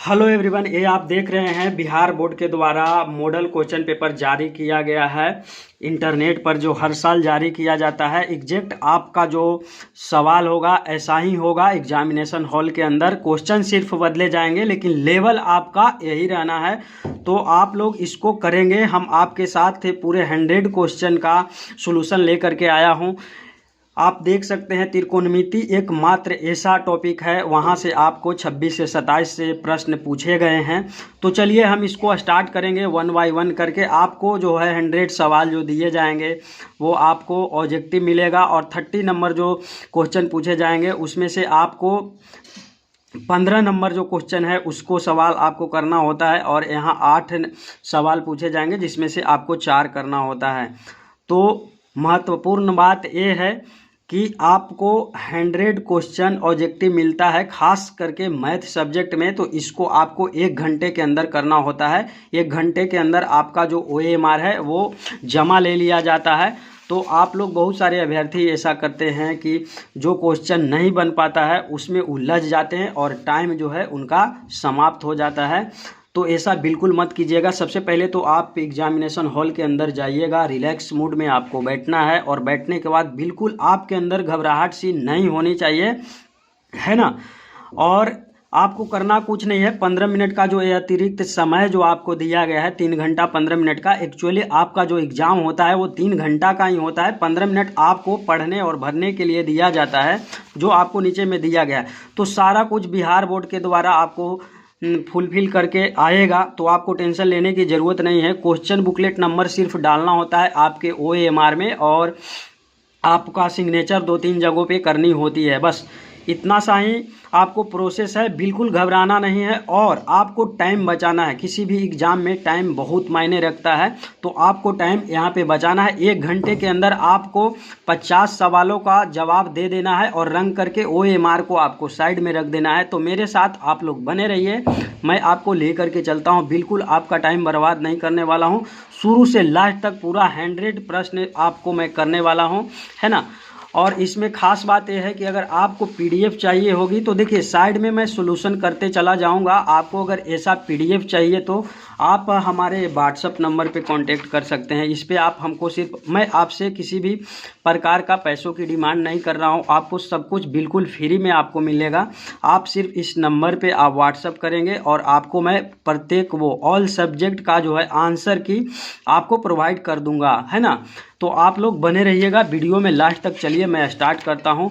Hello everyone, ये आप देख रहे हैं बिहार बोर्ड के द्वारा मॉडल क्वेश्चन पेपर जारी किया गया है इंटरनेट पर, जो हर साल जारी किया जाता है। एग्जैक्ट आपका जो सवाल होगा ऐसा ही होगा एग्जामिनेशन हॉल के अंदर। क्वेश्चन सिर्फ बदले जाएंगे लेकिन लेवल आपका यही रहना है। तो आप लोग इसको करेंगे। हम आपके साथ थे, पूरे 100 क्वेश्चन का सॉल्यूशन लेकर के आया हूँ। आप देख सकते हैं त्रिकोणमिति एकमात्र ऐसा टॉपिक है, वहाँ से आपको 26 से 27 से प्रश्न पूछे गए हैं। तो चलिए हम इसको स्टार्ट करेंगे 1 बाय 1 करके। आपको जो है 100 सवाल जो दिए जाएंगे वो आपको ऑब्जेक्टिव मिलेगा, और 30 नंबर जो क्वेश्चन पूछे जाएंगे उसमें से आपको 15 नंबर जो क्वेश्चन है उसको सवाल आपको करना होता है, और यहाँ 8 सवाल पूछे जाएंगे जिसमें से आपको 4 करना होता है। तो महत्वपूर्ण बात ये है कि आपको 100 क्वेश्चन ऑब्जेक्टिव मिलता है, खास करके मैथ सब्जेक्ट में। तो इसको आपको 1 घंटे के अंदर करना होता है। 1 घंटे के अंदर आपका जो OMR है वो जमा ले लिया जाता है। तो आप लोग, बहुत सारे अभ्यर्थी ऐसा करते हैं कि जो क्वेश्चन नहीं बन पाता है उसमें उलझ जाते हैं और टाइम जो है उनका समाप्त हो जाता है। तो ऐसा बिल्कुल मत कीजिएगा। सबसे पहले तो आप एग्जामिनेशन हॉल के अंदर जाइएगा, रिलैक्स मूड में आपको बैठना है, और बैठने के बाद बिल्कुल आपके अंदर घबराहट सी नहीं होनी चाहिए, है ना। और आपको करना कुछ नहीं है। 15 मिनट का जो अतिरिक्त समय जो आपको दिया गया है, 3 घंटा 15 मिनट का, एक्चुअली आपका जो एग्ज़ाम होता है वो 3 घंटा का ही होता है। 15 मिनट आपको पढ़ने और भरने के लिए दिया जाता है, जो आपको नीचे में दिया गया है। तो सारा कुछ बिहार बोर्ड के द्वारा आपको फुलफिल करके आएगा, तो आपको टेंशन लेने की ज़रूरत नहीं है। क्वेश्चन बुकलेट नंबर सिर्फ डालना होता है आपके OMR में, और आपका सिग्नेचर 2-3 जगहों पे करनी होती है, बस इतना सा ही आपको प्रोसेस है। बिल्कुल घबराना नहीं है, और आपको टाइम बचाना है। किसी भी एग्ज़ाम में टाइम बहुत मायने रखता है, तो आपको टाइम यहाँ पे बचाना है। 1 घंटे के अंदर आपको 50 सवालों का जवाब दे देना है, और रंग करके OMR को आपको साइड में रख देना है। तो मेरे साथ आप लोग बने रहिए, मैं आपको ले करके चलता हूँ। बिल्कुल आपका टाइम बर्बाद नहीं करने वाला हूँ। शुरू से लास्ट तक पूरा 100 प्रश्न आपको मैं करने वाला हूँ, है ना। और इसमें ख़ास बात यह है कि अगर आपको PDF चाहिए होगी तो देखिए साइड में मैं सॉल्यूशन करते चला जाऊंगा। आपको अगर ऐसा PDF चाहिए तो आप हमारे WhatsApp नंबर पे कांटेक्ट कर सकते हैं। इस पे आप हमको, सिर्फ मैं आपसे किसी भी प्रकार का पैसों की डिमांड नहीं कर रहा हूँ। आपको सब कुछ बिल्कुल फ्री में आपको मिलेगा। आप सिर्फ इस नंबर पे आप WhatsApp करेंगे, और आपको मैं प्रत्येक वो ऑल सब्जेक्ट का जो है आंसर की आपको प्रोवाइड कर दूंगा, है ना। तो आप लोग बने रहिएगा वीडियो में लास्ट तक। चलिए मैं स्टार्ट करता हूं।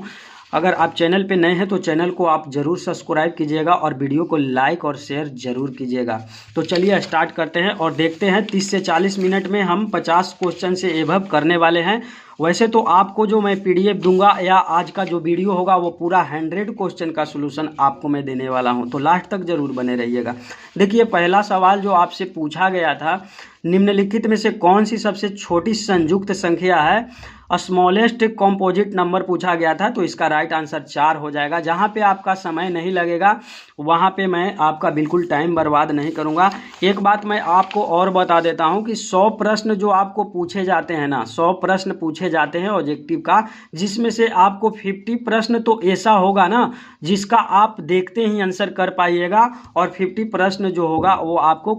अगर आप चैनल पे नए हैं तो चैनल को आप ज़रूर सब्सक्राइब कीजिएगा, और वीडियो को लाइक और शेयर ज़रूर कीजिएगा। तो चलिए स्टार्ट करते हैं और देखते हैं। 30 से 40 मिनट में हम 50 क्वेश्चन से एभव करने वाले हैं। वैसे तो आपको जो मैं PDF दूंगा, या आज का जो वीडियो होगा, वो पूरा 100 क्वेश्चन का सॉल्यूशन आपको मैं देने वाला हूं। तो लास्ट तक ज़रूर बने रहिएगा। देखिए पहला सवाल जो आपसे पूछा गया था, निम्नलिखित में से कौन सी सबसे छोटी संयुक्त संख्या है। स्मॉलेस्ट कॉम्पोजिट नंबर पूछा गया था, तो इसका राइट आंसर 4 हो जाएगा। जहाँ पे आपका समय नहीं लगेगा वहाँ पे मैं आपका बिल्कुल टाइम बर्बाद नहीं करूँगा। एक बात मैं आपको और बता देता हूँ कि 100 प्रश्न जो आपको पूछे जाते हैं ना, 100 प्रश्न पूछे जाते हैं ऑब्जेक्टिव का, जिसमें से आपको 50 प्रश्न तो ऐसा होगा ना जिसका आप देखते ही आंसर कर पाइएगा, और 50 प्रश्न जो होगा वो आपको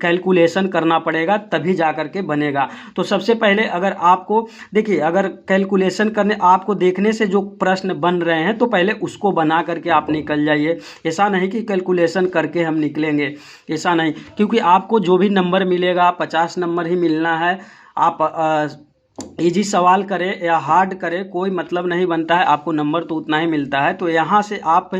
कैलकुलेशन करना पड़ेगा, तभी जा करके बनेगा। तो सबसे पहले अगर आपको देखिए, अगर कैलकुलेशन करने आपको देखने से जो प्रश्न बन रहे हैं तो पहले उसको बना करके आप निकल जाइए। ऐसा नहीं कि कैलकुलेशन करके हम निकलेंगे, ऐसा नहीं, क्योंकि आपको जो भी नंबर मिलेगा 50 नंबर ही मिलना है। आप इजी सवाल करें या हार्ड करें, कोई मतलब नहीं बनता है, आपको नंबर तो उतना ही मिलता है। तो यहाँ से आप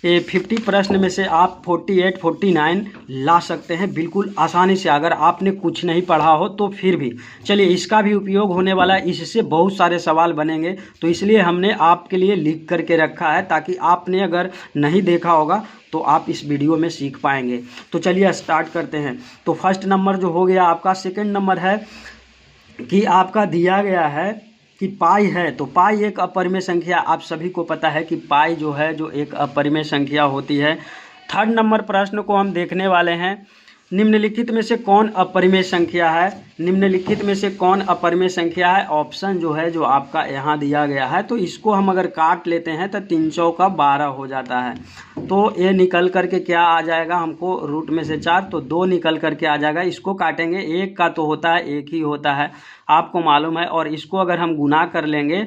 50 प्रश्न में से आप 48 49 ला सकते हैं बिल्कुल आसानी से, अगर आपने कुछ नहीं पढ़ा हो तो। फिर भी चलिए, इसका भी उपयोग होने वाला है, इससे बहुत सारे सवाल बनेंगे, तो इसलिए हमने आपके लिए लिख करके रखा है, ताकि आपने अगर नहीं देखा होगा तो आप इस वीडियो में सीख पाएंगे। तो चलिए स्टार्ट करते हैं। तो फर्स्ट नंबर जो हो गया आपका, सेकंड नंबर है कि आपका दिया गया है कि पाई है। तो पाई एक अपरिमेय संख्या, आप सभी को पता है कि पाई जो है जो एक अपरिमेय संख्या होती है। थर्ड नंबर प्रश्न को हम देखने वाले हैं। निम्नलिखित में से कौन अपरिमेय संख्या है? निम्नलिखित में से कौन अपरिमेय संख्या है? ऑप्शन जो है जो आपका यहाँ दिया गया है, तो इसको हम अगर काट लेते हैं तो 3 चौका 12 हो जाता है। तो ये निकल करके क्या आ जाएगा हमको? रूट में से 4, तो 2 निकल करके आ जाएगा। इसको काटेंगे, एक का तो होता है, एक ही होता है, आपको मालूम है। और इसको अगर हम गुना कर लेंगे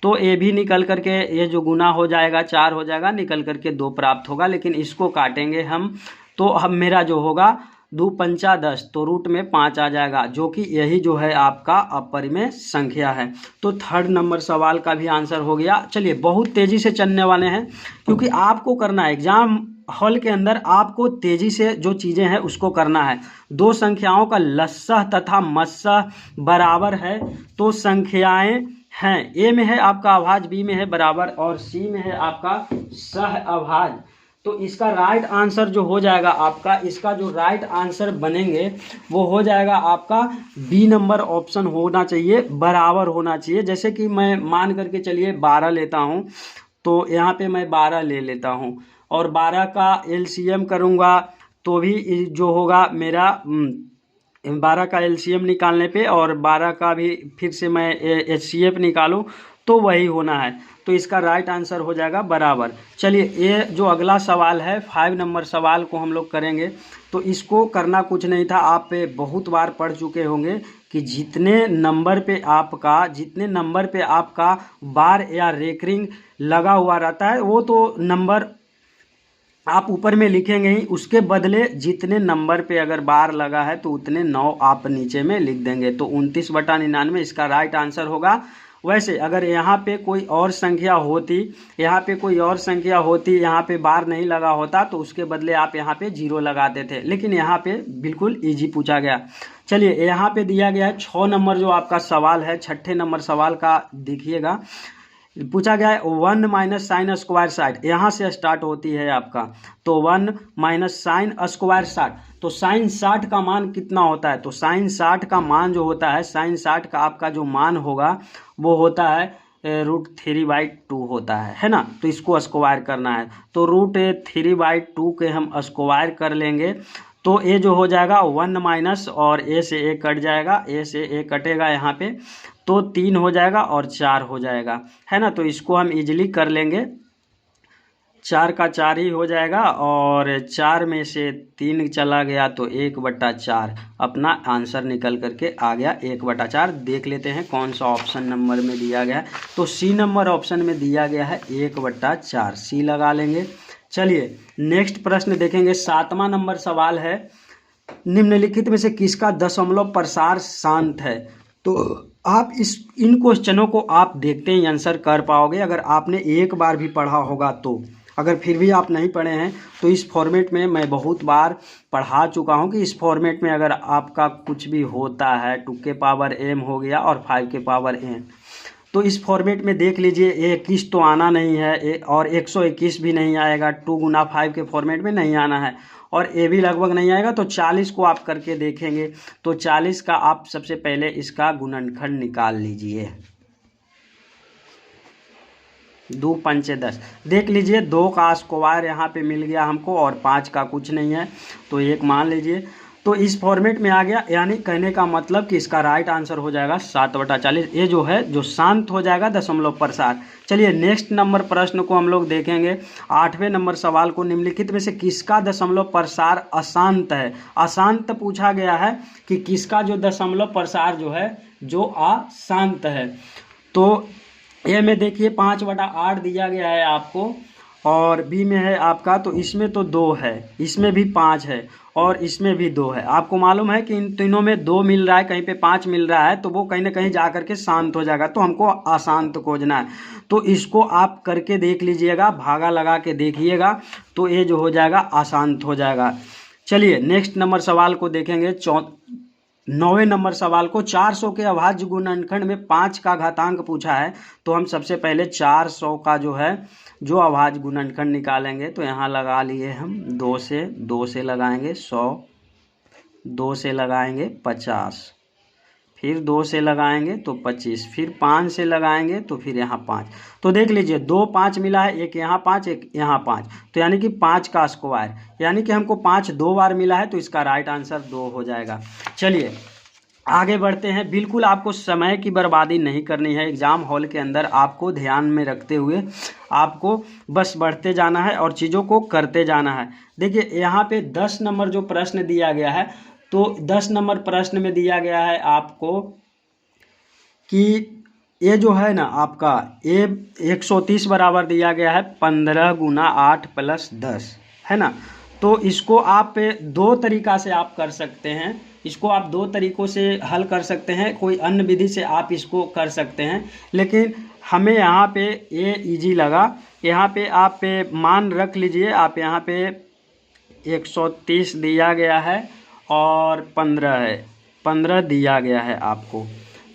तो ये भी निकल करके, ये जो गुना हो जाएगा 4 हो जाएगा, निकल करके 2 प्राप्त होगा। लेकिन इसको काटेंगे हम तो हम मेरा जो होगा 2 पंचा 10, तो रूट में 5 आ जाएगा, जो कि यही जो है आपका अपरिमेय संख्या है। तो थर्ड नंबर सवाल का भी आंसर हो गया। चलिए, बहुत तेज़ी से चलने वाले हैं क्योंकि आपको करना है एग्जाम हॉल के अंदर, आपको तेज़ी से जो चीज़ें हैं उसको करना है। दो संख्याओं का लस्सह तथा मस्सह बराबर है तो संख्याएं हैं। ए में है आपका अभाज्य, बी में है बराबर और सी में है आपका सह अभाज्य। तो इसका राइट आंसर जो हो जाएगा आपका, इसका जो राइट आंसर बनेंगे वो हो जाएगा आपका बी नंबर ऑप्शन होना चाहिए, बराबर होना चाहिए। जैसे कि मैं मान करके चलिए 12 लेता हूँ, तो यहाँ पे मैं 12 ले लेता हूँ और 12 का एलसीएम करूँगा तो भी जो होगा मेरा 12 का एलसीएम निकालने पे और 12 का भी फिर से मैं एचसीएफ निकालूं तो वही होना है। तो इसका राइट आंसर हो जाएगा बराबर। चलिए, ये जो अगला सवाल है 5 नंबर सवाल को हम लोग करेंगे। तो इसको करना कुछ नहीं था, आप बहुत बार पढ़ चुके होंगे कि जितने नंबर पे आपका बार या रेकरिंग लगा हुआ रहता है वो तो नंबर आप ऊपर में लिखेंगे ही, उसके बदले जितने नंबर पे अगर बार लगा है तो उतने 9 आप नीचे में लिख देंगे। तो 29/99 इसका राइट आंसर होगा। वैसे अगर यहाँ पे कोई और संख्या होती, यहाँ पे बार नहीं लगा होता तो उसके बदले आप यहाँ पे 0 लगाते थे, लेकिन यहाँ पे बिल्कुल इजी पूछा गया। चलिए, यहाँ पे दिया गया है 6 नंबर जो आपका सवाल है, 6ठे नंबर सवाल का देखिएगा। पूछा गया है 1 माइनस साइन स्क्वायर 60, यहाँ से स्टार्ट होती है आपका। तो 1 माइनस साइन स्क्वायर 60, तो साइन 60 का मान कितना होता है? तो साइन 60 का मान जो होता है, साइन 60 का आपका जो मान होगा वो होता है √3/2 होता है ना। तो इसको स्क्वायर करना है तो √3/2 के हम स्क्वायर कर लेंगे। तो ये जो हो जाएगा 1 माइनस और ए से ए कट जाएगा, ए से ए कटेगा यहाँ पे, तो 3 हो जाएगा और 4 हो जाएगा, है ना। तो इसको हम इजीली कर लेंगे, 4 का 4 ही हो जाएगा और 4 में से 3 चला गया तो 1/4 अपना आंसर निकल करके आ गया 1/4। देख लेते हैं कौन सा ऑप्शन नंबर में दिया गया है। तो सी नंबर ऑप्शन में दिया गया है 1/4, सी लगा लेंगे। चलिए, नेक्स्ट प्रश्न देखेंगे। 7वां नंबर सवाल है, निम्नलिखित में से किसका दशमलव प्रसार शांत है? तो आप इन क्वेश्चनों को आप देखते ही आंसर कर पाओगे अगर आपने एक बार भी पढ़ा होगा तो। अगर फिर भी आप नहीं पढ़े हैं तो इस फॉर्मेट में मैं बहुत बार पढ़ा चुका हूं कि इस फॉर्मेट में अगर आपका कुछ भी होता है 2 के पावर m हो गया और 5 के पावर n, तो इस फॉर्मेट में देख लीजिए 21 तो आना नहीं है और 121 भी नहीं आएगा, 2 गुना 5 के फॉर्मेट में नहीं आना है और ए भी लगभग नहीं आएगा। तो 40 को आप करके देखेंगे तो 40 का आप सबसे पहले इसका गुणनखंड निकाल लीजिए। 2 पंचे 10, देख लीजिए 2 का स्क्वायर यहाँ पे मिल गया हमको और 5 का कुछ नहीं है तो 1 मान लीजिए। तो इस फॉर्मेट में आ गया, यानी कहने का मतलब कि इसका राइट आंसर हो जाएगा 7/40। ये जो है जो शांत हो जाएगा दशमलव प्रसार। चलिए, नेक्स्ट नंबर प्रश्न को हम लोग देखेंगे। 8वें नंबर सवाल को, निम्नलिखित में से किसका दशमलव प्रसार अशांत है? अशांत पूछा गया है कि किसका जो दशमलव प्रसार जो है जो अशांत है। तो ए में देखिए 5/8 दिया गया है आपको और बी में है आपका, तो इसमें तो 2 है, इसमें भी 5 है और इसमें भी 2 है। आपको मालूम है कि इन तीनों में 2 मिल रहा है, कहीं पे 5 मिल रहा है, तो वो कहीं ना कहीं जा करके शांत हो जाएगा। तो हमको अशांत खोजना है, तो इसको आप करके देख लीजिएगा, भागा लगा के देखिएगा तो ये जो हो जाएगा अशांत हो जाएगा। चलिए, नेक्स्ट नंबर सवाल को देखेंगे। 9वें नंबर सवाल को, 400 के अभाज्य गुणनखंड में 5 का घातांक पूछा है। तो हम सबसे पहले 400 का जो है जो अभाज्य गुणनखंड निकालेंगे तो यहाँ लगा लिए हम 2 से लगाएंगे 100, 2 से लगाएंगे 50, फिर 2 से लगाएंगे तो 25, फिर 5 से लगाएंगे तो फिर यहाँ 5। तो देख लीजिए 2 5 मिला है, एक यहाँ 5 एक यहाँ 5, तो यानी कि 5 का स्क्वायर, यानी कि हमको 5 2 बार मिला है, तो इसका राइट आंसर 2 हो जाएगा। चलिए आगे बढ़ते हैं। बिल्कुल आपको समय की बर्बादी नहीं करनी है, एग्ज़ाम हॉल के अंदर आपको ध्यान में रखते हुए आपको बस बढ़ते जाना है और चीज़ों को करते जाना है। देखिए यहाँ पे 10 नंबर जो प्रश्न दिया गया है, तो 10 नंबर प्रश्न में दिया गया है आपको कि ये जो है ना आपका ये 130 बराबर दिया गया है 15 गुना 8 प्लस 10, है ना। तो इसको आप 2 तरीक़ा से आप कर सकते हैं, इसको आप 2 तरीक़ों से हल कर सकते हैं, कोई अन्य विधि से आप इसको कर सकते हैं, लेकिन हमें यहाँ पे ये इजी लगा। यहाँ पे आप मान रख लीजिए, आप यहाँ पे 130 दिया गया है और 15 है, 15 दिया गया है आपको।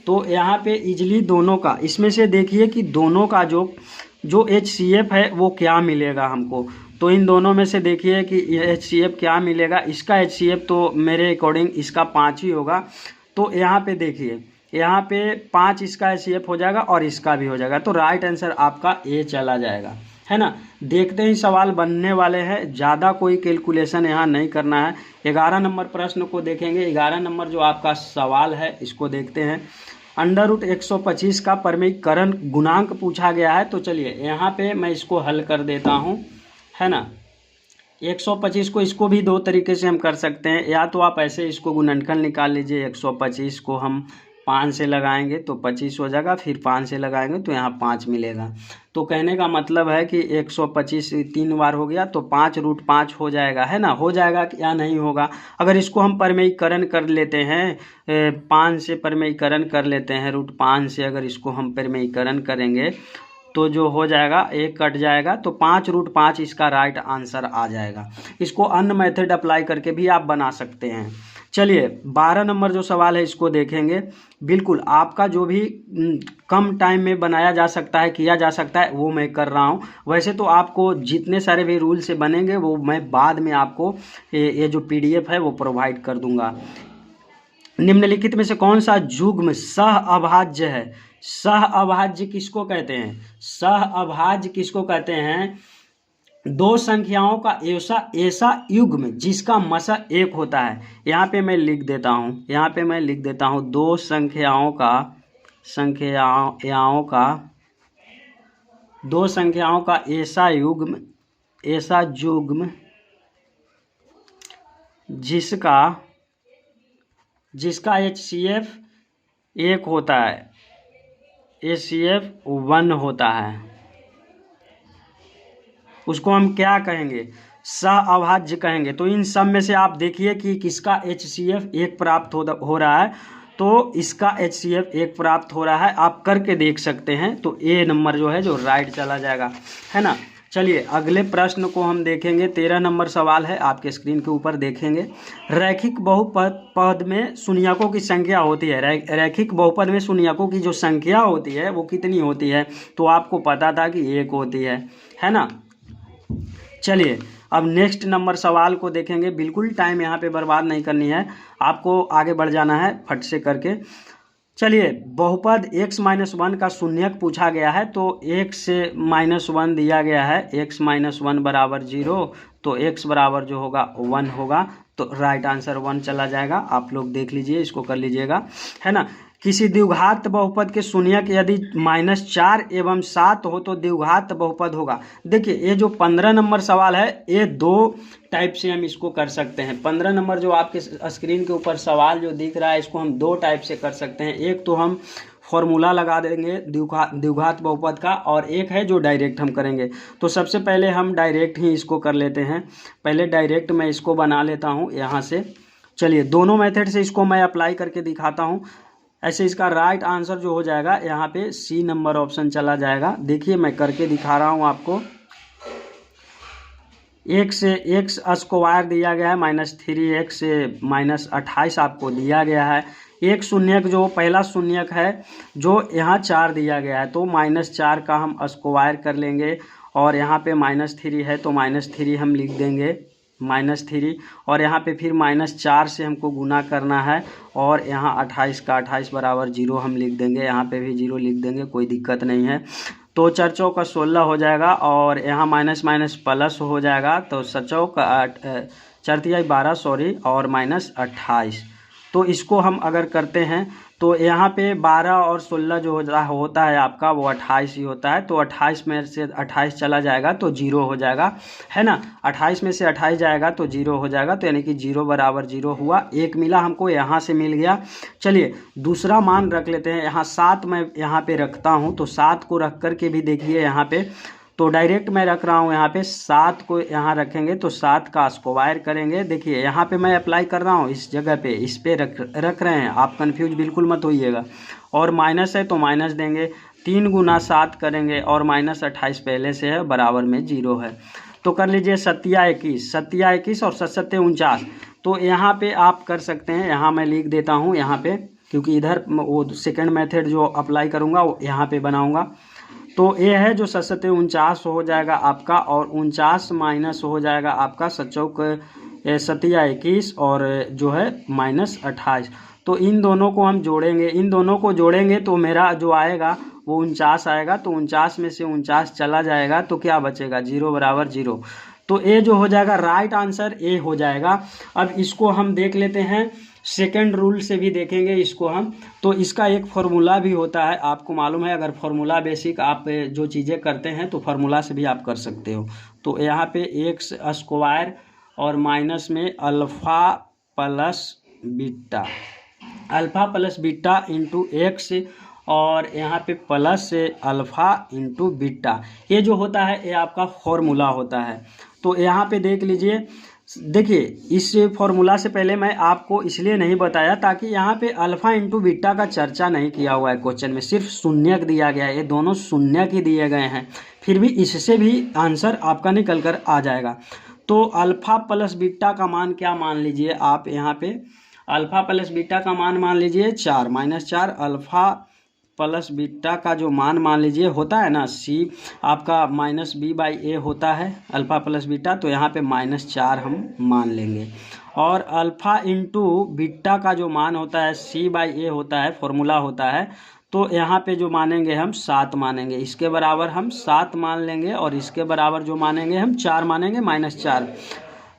तो यहाँ पे इजली दोनों का, इसमें से देखिए कि दोनों का जो HCF है वो क्या मिलेगा हमको। तो इन दोनों में से देखिए कि HCF क्या मिलेगा। इसका HCF तो मेरे अकॉर्डिंग इसका 5 ही होगा। तो यहाँ पे देखिए, यहाँ पे 5 इसका HCF हो जाएगा और इसका भी हो जाएगा, तो राइट आंसर आपका ए चला जाएगा, है ना। देखते ही सवाल बनने वाले हैं, ज़्यादा कोई कैलकुलेशन यहाँ नहीं करना है। 11 नंबर प्रश्न को देखेंगे। 11 नंबर जो आपका सवाल है इसको देखते हैं। √125 का परिमेयीकरण गुणांक पूछा गया है। तो चलिए यहाँ पे मैं इसको हल कर देता हूँ, है ना। 125 को, इसको भी 2 तरीके से हम कर सकते हैं। या तो आप ऐसे इसको गुणनखंड निकाल लीजिए, 125 को हम 5 से लगाएंगे तो 25 हो जाएगा, फिर 5 से लगाएंगे तो यहाँ 5 मिलेगा। तो कहने का मतलब है कि 125 3 बार हो गया तो 5√5 हो जाएगा, है ना। हो जाएगा या नहीं होगा। अगर इसको हम परिमेयीकरण कर लेते हैं, 5 से परिमेयीकरण कर लेते हैं, √5 से अगर इसको हम परिमेयीकरण करेंगे तो जो हो जाएगा 1 कट जाएगा, तो 5√5 इसका राइट आंसर आ जाएगा। इसको अन्य मेथड अप्लाई करके भी आप बना सकते हैं। चलिए 12 नंबर जो सवाल है इसको देखेंगे। बिल्कुल आपका जो भी कम टाइम में बनाया जा सकता है, किया जा सकता है, वो मैं कर रहा हूँ। वैसे तो आपको जितने सारे भी रूल से बनेंगे वो मैं बाद में आपको ये जो PDF है वो प्रोवाइड कर दूंगा। निम्नलिखित में से कौन सा युग्म सह अभाज्य है? सह अभाज्य किसको कहते हैं? सह अभाज्य किसको कहते हैं? 2 संख्याओं का ऐसा युग्म जिसका मसा 1 होता है। यहाँ पे मैं लिख देता हूँ, यहाँ पे मैं लिख देता हूँ 2 संख्याओं का ऐसा युग्म जिसका HCF 1 होता है, HCF 1 होता है, उसको हम क्या कहेंगे? सह अभाज्य कहेंगे। तो इन सब में से आप देखिए कि किसका HCF 1 प्राप्त हो रहा है। तो इसका HCF 1 प्राप्त हो रहा है, आप करके देख सकते हैं। तो ए नंबर जो है जो राइट चला जाएगा, है ना। चलिए अगले प्रश्न को हम देखेंगे। 13 नंबर सवाल है, आपके स्क्रीन के ऊपर देखेंगे। रैखिक बहुपद में शून्यकों की संख्या होती है। रैखिक बहुपद में शून्यकों की जो संख्या होती है वो कितनी होती है? तो आपको पता था कि 1 होती है ना। चलिए अब नेक्स्ट नंबर सवाल को देखेंगे। बिल्कुल टाइम यहाँ पे बर्बाद नहीं करनी है, आपको आगे बढ़ जाना है फट से करके। चलिए बहुपद x-1 का शून्यक पूछा गया है। तो x से -1 दिया गया है, x-1 बराबर 0, तो x बराबर जो होगा 1 होगा, तो राइट आंसर 1 चला जाएगा। आप लोग देख लीजिए, इसको कर लीजिएगा, है ना। किसी द्विघात बहुपद के शून्यक यदि -4 एवं 7 हो तो द्विघात बहुपद होगा। देखिए ये जो 15 नंबर सवाल है ये 2 टाइप से हम इसको कर सकते हैं। 15 नंबर जो आपके स्क्रीन के ऊपर सवाल जो दिख रहा है इसको हम 2 टाइप से कर सकते हैं। एक तो हम फॉर्मूला लगा देंगे द्विघात बहुपद का, और एक है जो डायरेक्ट हम करेंगे। तो सबसे पहले हम डायरेक्ट ही इसको कर लेते हैं। पहले डायरेक्ट मैं इसको बना लेता हूँ यहाँ से। चलिए दोनों मेथड से इसको मैं अप्लाई करके दिखाता हूँ। ऐसे इसका राइट आंसर जो हो जाएगा यहाँ पे C नंबर ऑप्शन चला जाएगा। देखिए मैं करके दिखा रहा हूँ आपको। 1 से x स्क्वायर दिया गया है, -3x से -28 आपको दिया गया है। एक शून्यक जो पहला शून्यक है जो यहाँ 4 दिया गया है, तो -4 का हम स्क्वायर कर लेंगे, और यहाँ पे -3 है तो -3 हम लिख देंगे, -3 और यहाँ पे फिर -4 से हमको गुना करना है और यहाँ 28 का 28 बराबर 0 हम लिख देंगे, यहाँ पे भी 0 लिख देंगे, कोई दिक्कत नहीं है। तो 4 चौका 16 हो जाएगा और यहाँ माइनस माइनस प्लस हो जाएगा, तो 4 चौका 4 तिहाई 12 सॉरी और -28। तो इसको हम अगर करते हैं तो यहाँ पे 12 और 16 जो होता है आपका वो 28 ही होता है। तो 28 में से 28 चला जाएगा तो 0 हो जाएगा, है ना। 28 में से 28 जाएगा तो 0 हो जाएगा, तो यानी कि 0 बराबर 0 हुआ। एक मिला हमको, यहाँ से मिल गया। चलिए दूसरा मान रख लेते हैं। यहाँ 7 मैं यहाँ पे रखता हूँ, तो 7 को रख कर के भी देखिए यहाँ पे, तो डायरेक्ट मैं रख रहा हूँ यहाँ पे 7 को यहाँ रखेंगे तो 7 का स्क्वायर करेंगे। देखिए यहाँ पे मैं अप्लाई कर रहा हूँ इस जगह पे, इस पे रख रहे हैं, आप कंफ्यूज बिल्कुल मत होइएगा। और माइनस है तो माइनस देंगे, 3 गुना 7 करेंगे और -28 पहले से है, बराबर में 0 है। तो कर लीजिए 7 21, 7 21 और 7 7 49। तो यहाँ पे आप कर सकते हैं, यहाँ मैं लिख देता हूँ यहाँ पे, क्योंकि इधर वो सेकेंड मेथड जो अप्लाई करूँगा वो यहाँ पे बनाऊँगा। तो ये है जो 7 7 49 हो जाएगा आपका, और 49 माइनस हो जाएगा आपका 7 चौक 7 21 और जो है -28। तो इन दोनों को हम जोड़ेंगे, इन दोनों को जोड़ेंगे तो मेरा जो आएगा वो 49 आएगा। तो 49 में से 49 चला जाएगा तो क्या बचेगा, 0 बराबर 0। तो ए जो हो जाएगा राइट आंसर ए हो जाएगा। अब इसको हम देख लेते हैं, सेकेंड रूल से भी देखेंगे इसको हम। तो इसका एक फार्मूला भी होता है, आपको मालूम है, अगर फार्मूला बेसिक आप जो चीज़ें करते हैं तो फार्मूला से भी आप कर सकते हो। तो यहाँ पे एक्स स्क्वायर और माइनस में alpha plus beta, alpha plus beta into x और यहाँ पे प्लस अल्फ़ा इंटू बीटा, ये जो होता है ये आपका फॉर्मूला होता है। तो यहाँ पे देख लीजिए, देखिए इस फॉर्मूला से पहले मैं आपको इसलिए नहीं बताया ताकि यहाँ पे अल्फ़ा इंटू बीटा का चर्चा नहीं किया हुआ है क्वेश्चन में, सिर्फ शून्यक दिया गया है, ये दोनों शून्यक ही दिए गए हैं, फिर भी इससे भी आंसर आपका निकल कर आ जाएगा। तो अल्फ़ा प्लस बीटा का मान क्या मान लीजिए आप, यहाँ पे अल्फ़ा प्लस बीटा का मान लीजिए 4 -4, अल्फ़ा प्लस बीटा का जो मान लीजिए होता है ना सी आपका -b/a होता है अल्फ़ा प्लस बीटा, तो यहाँ पे -4 हम मान लेंगे। और अल्फ़ा इंटू बीटा का जो मान होता है c/a होता है, फॉर्मूला होता है। तो यहाँ पे जो मानेंगे हम 7 मानेंगे, इसके बराबर हम 7 मान लेंगे और इसके बराबर जो मानेंगे हम 4 मानेंगे, -4।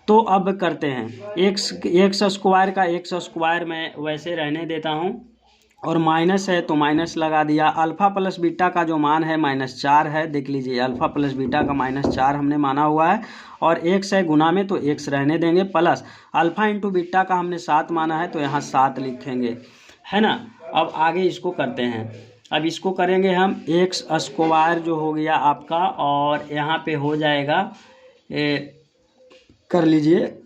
तो अब करते हैं एक्स स्क्वायर का एक्स स्क्वायर मैं वैसे रहने देता हूँ, और माइनस है तो माइनस लगा दिया। अल्फ़ा प्लस बीटा का जो मान है -4 है, देख लीजिए अल्फ़ा प्लस बीटा का -4 हमने माना हुआ है, और एक्स है गुना में तो एक्स रहने देंगे, प्लस अल्फ़ा इंटू बीटा का हमने 7 माना है तो यहाँ 7 लिखेंगे, है ना। अब आगे इसको करते हैं, अब इसको करेंगे हम एक्स स्क्वायर जो हो गया आपका, और यहाँ पे हो जाएगा कर लीजिए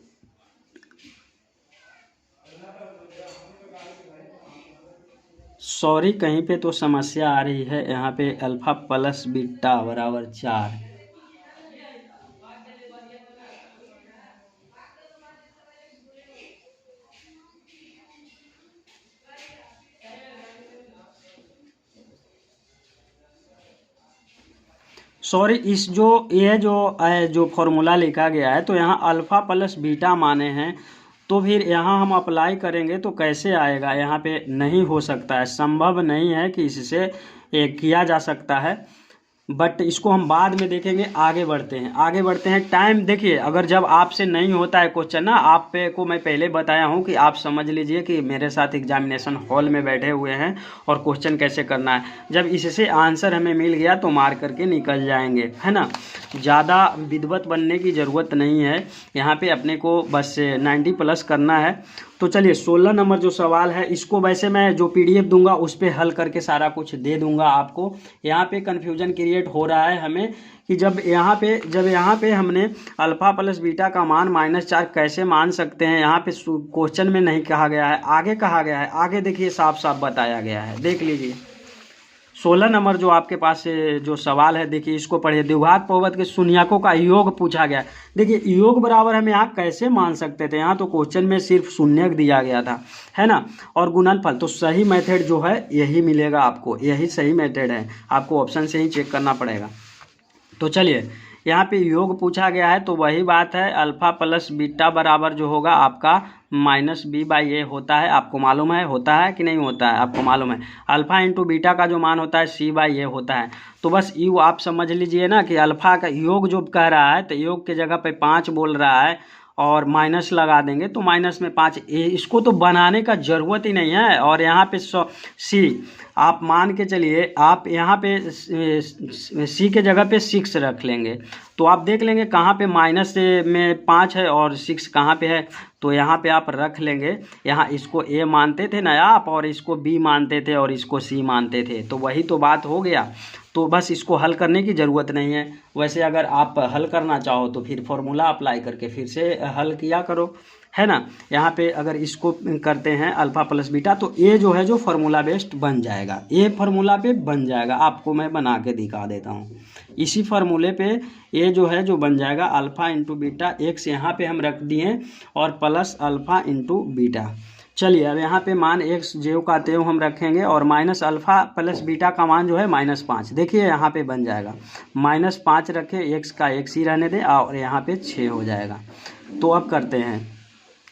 सॉरी कहीं पे तो समस्या आ रही है, यहाँ पे अल्फ़ा प्लस बीटा बराबर 4, सॉरी इस ये जो फॉर्मूला लिखा गया है तो यहाँ अल्फ़ा प्लस बीटा माने हैं, तो फिर यहाँ हम अप्लाई करेंगे तो कैसे आएगा, यहाँ पे नहीं हो सकता है, संभव नहीं है कि इससे किया जा सकता है। बट इसको हम बाद में देखेंगे। आगे बढ़ते हैं टाइम देखिए, अगर जब आपसे नहीं होता है क्वेश्चन ना, आप पे को मैं पहले बताया हूँ कि आप समझ लीजिए कि मेरे साथ एग्जामिनेशन हॉल में बैठे हुए हैं और क्वेश्चन कैसे करना है। जब इससे आंसर हमें मिल गया तो मार करके निकल जाएंगे, है ना। ज़्यादा विद्वत बनने की ज़रूरत नहीं है, यहाँ पे अपने को बस 90 प्लस करना है। तो चलिए 16 नंबर जो सवाल है इसको वैसे मैं जो PDF दूंगा उस पर हल करके सारा कुछ दे दूंगा आपको। यहाँ पे कन्फ्यूजन क्रिएट हो रहा है हमें कि जब यहाँ पे हमने अल्फ़ा प्लस बीटा का मान -4 कैसे मान सकते हैं, यहाँ पे क्वेश्चन में नहीं कहा गया है, आगे कहा गया है। आगे देखिए साफ साफ बताया गया है, देख लीजिए 16 नंबर जो आपके पास जो सवाल है, देखिए इसको पढ़िए। द्विघात बहुपद के शून्यकों का योग पूछा गया। देखिए योग बराबर हम यहाँ कैसे मान सकते थे, यहाँ तो क्वेश्चन में सिर्फ शून्यक दिया गया था, है ना, और गुणनफल। तो सही मेथड जो है यही मिलेगा आपको, यही सही मेथड है, आपको ऑप्शन से ही चेक करना पड़ेगा। तो चलिए यहाँ पे योग पूछा गया है, तो वही बात है, अल्फा प्लस बीटा बराबर जो होगा आपका माइनस बी बाई ए होता है। आपको मालूम है होता है कि नहीं होता है, आपको मालूम है अल्फा इंटू बीटा का जो मान होता है सी बाई ए होता है। तो बस यू आप समझ लीजिए ना कि अल्फा का योग जो कह रहा है, तो योग के जगह पे 5 बोल रहा है और माइनस लगा देंगे तो माइनस में 5, इसको तो बनाने का ज़रूरत ही नहीं है। और यहाँ पे सी आप मान के चलिए, आप यहाँ पे सी के जगह पे 6 रख लेंगे, तो आप देख लेंगे कहाँ पे माइनस में 5 है और 6 कहाँ पे है, तो यहाँ पे आप रख लेंगे। यहाँ इसको ए मानते थे ना आप, और इसको बी मानते थे और इसको सी मानते थे, तो वही तो बात हो गया। तो बस इसको हल करने की ज़रूरत नहीं है। वैसे अगर आप हल करना चाहो तो फिर फॉर्मूला अप्लाई करके फिर से हल किया करो, है ना। यहाँ पे अगर इसको करते हैं अल्फ़ा प्लस बीटा, तो ये जो है जो फार्मूला बेस्ड बन जाएगा, ये फार्मूला पे बन जाएगा। आपको मैं बना के दिखा देता हूँ। इसी फार्मूले पे ये जो है जो बन जाएगा अल्फ़ा इंटू बीटा, एक्स यहाँ पे हम रख दिए और प्लस अल्फ़ा इंटू बीटा। चलिए अब यहाँ पे मान एक्स जो का त्यों हम रखेंगे और माइनस अल्फ़ा प्लस बीटा का मान जो है -5। देखिए यहाँ पे बन जाएगा -5 रखे, एक्स का एक्स ही रहने दें और यहाँ पे 6 हो जाएगा। तो अब करते हैं,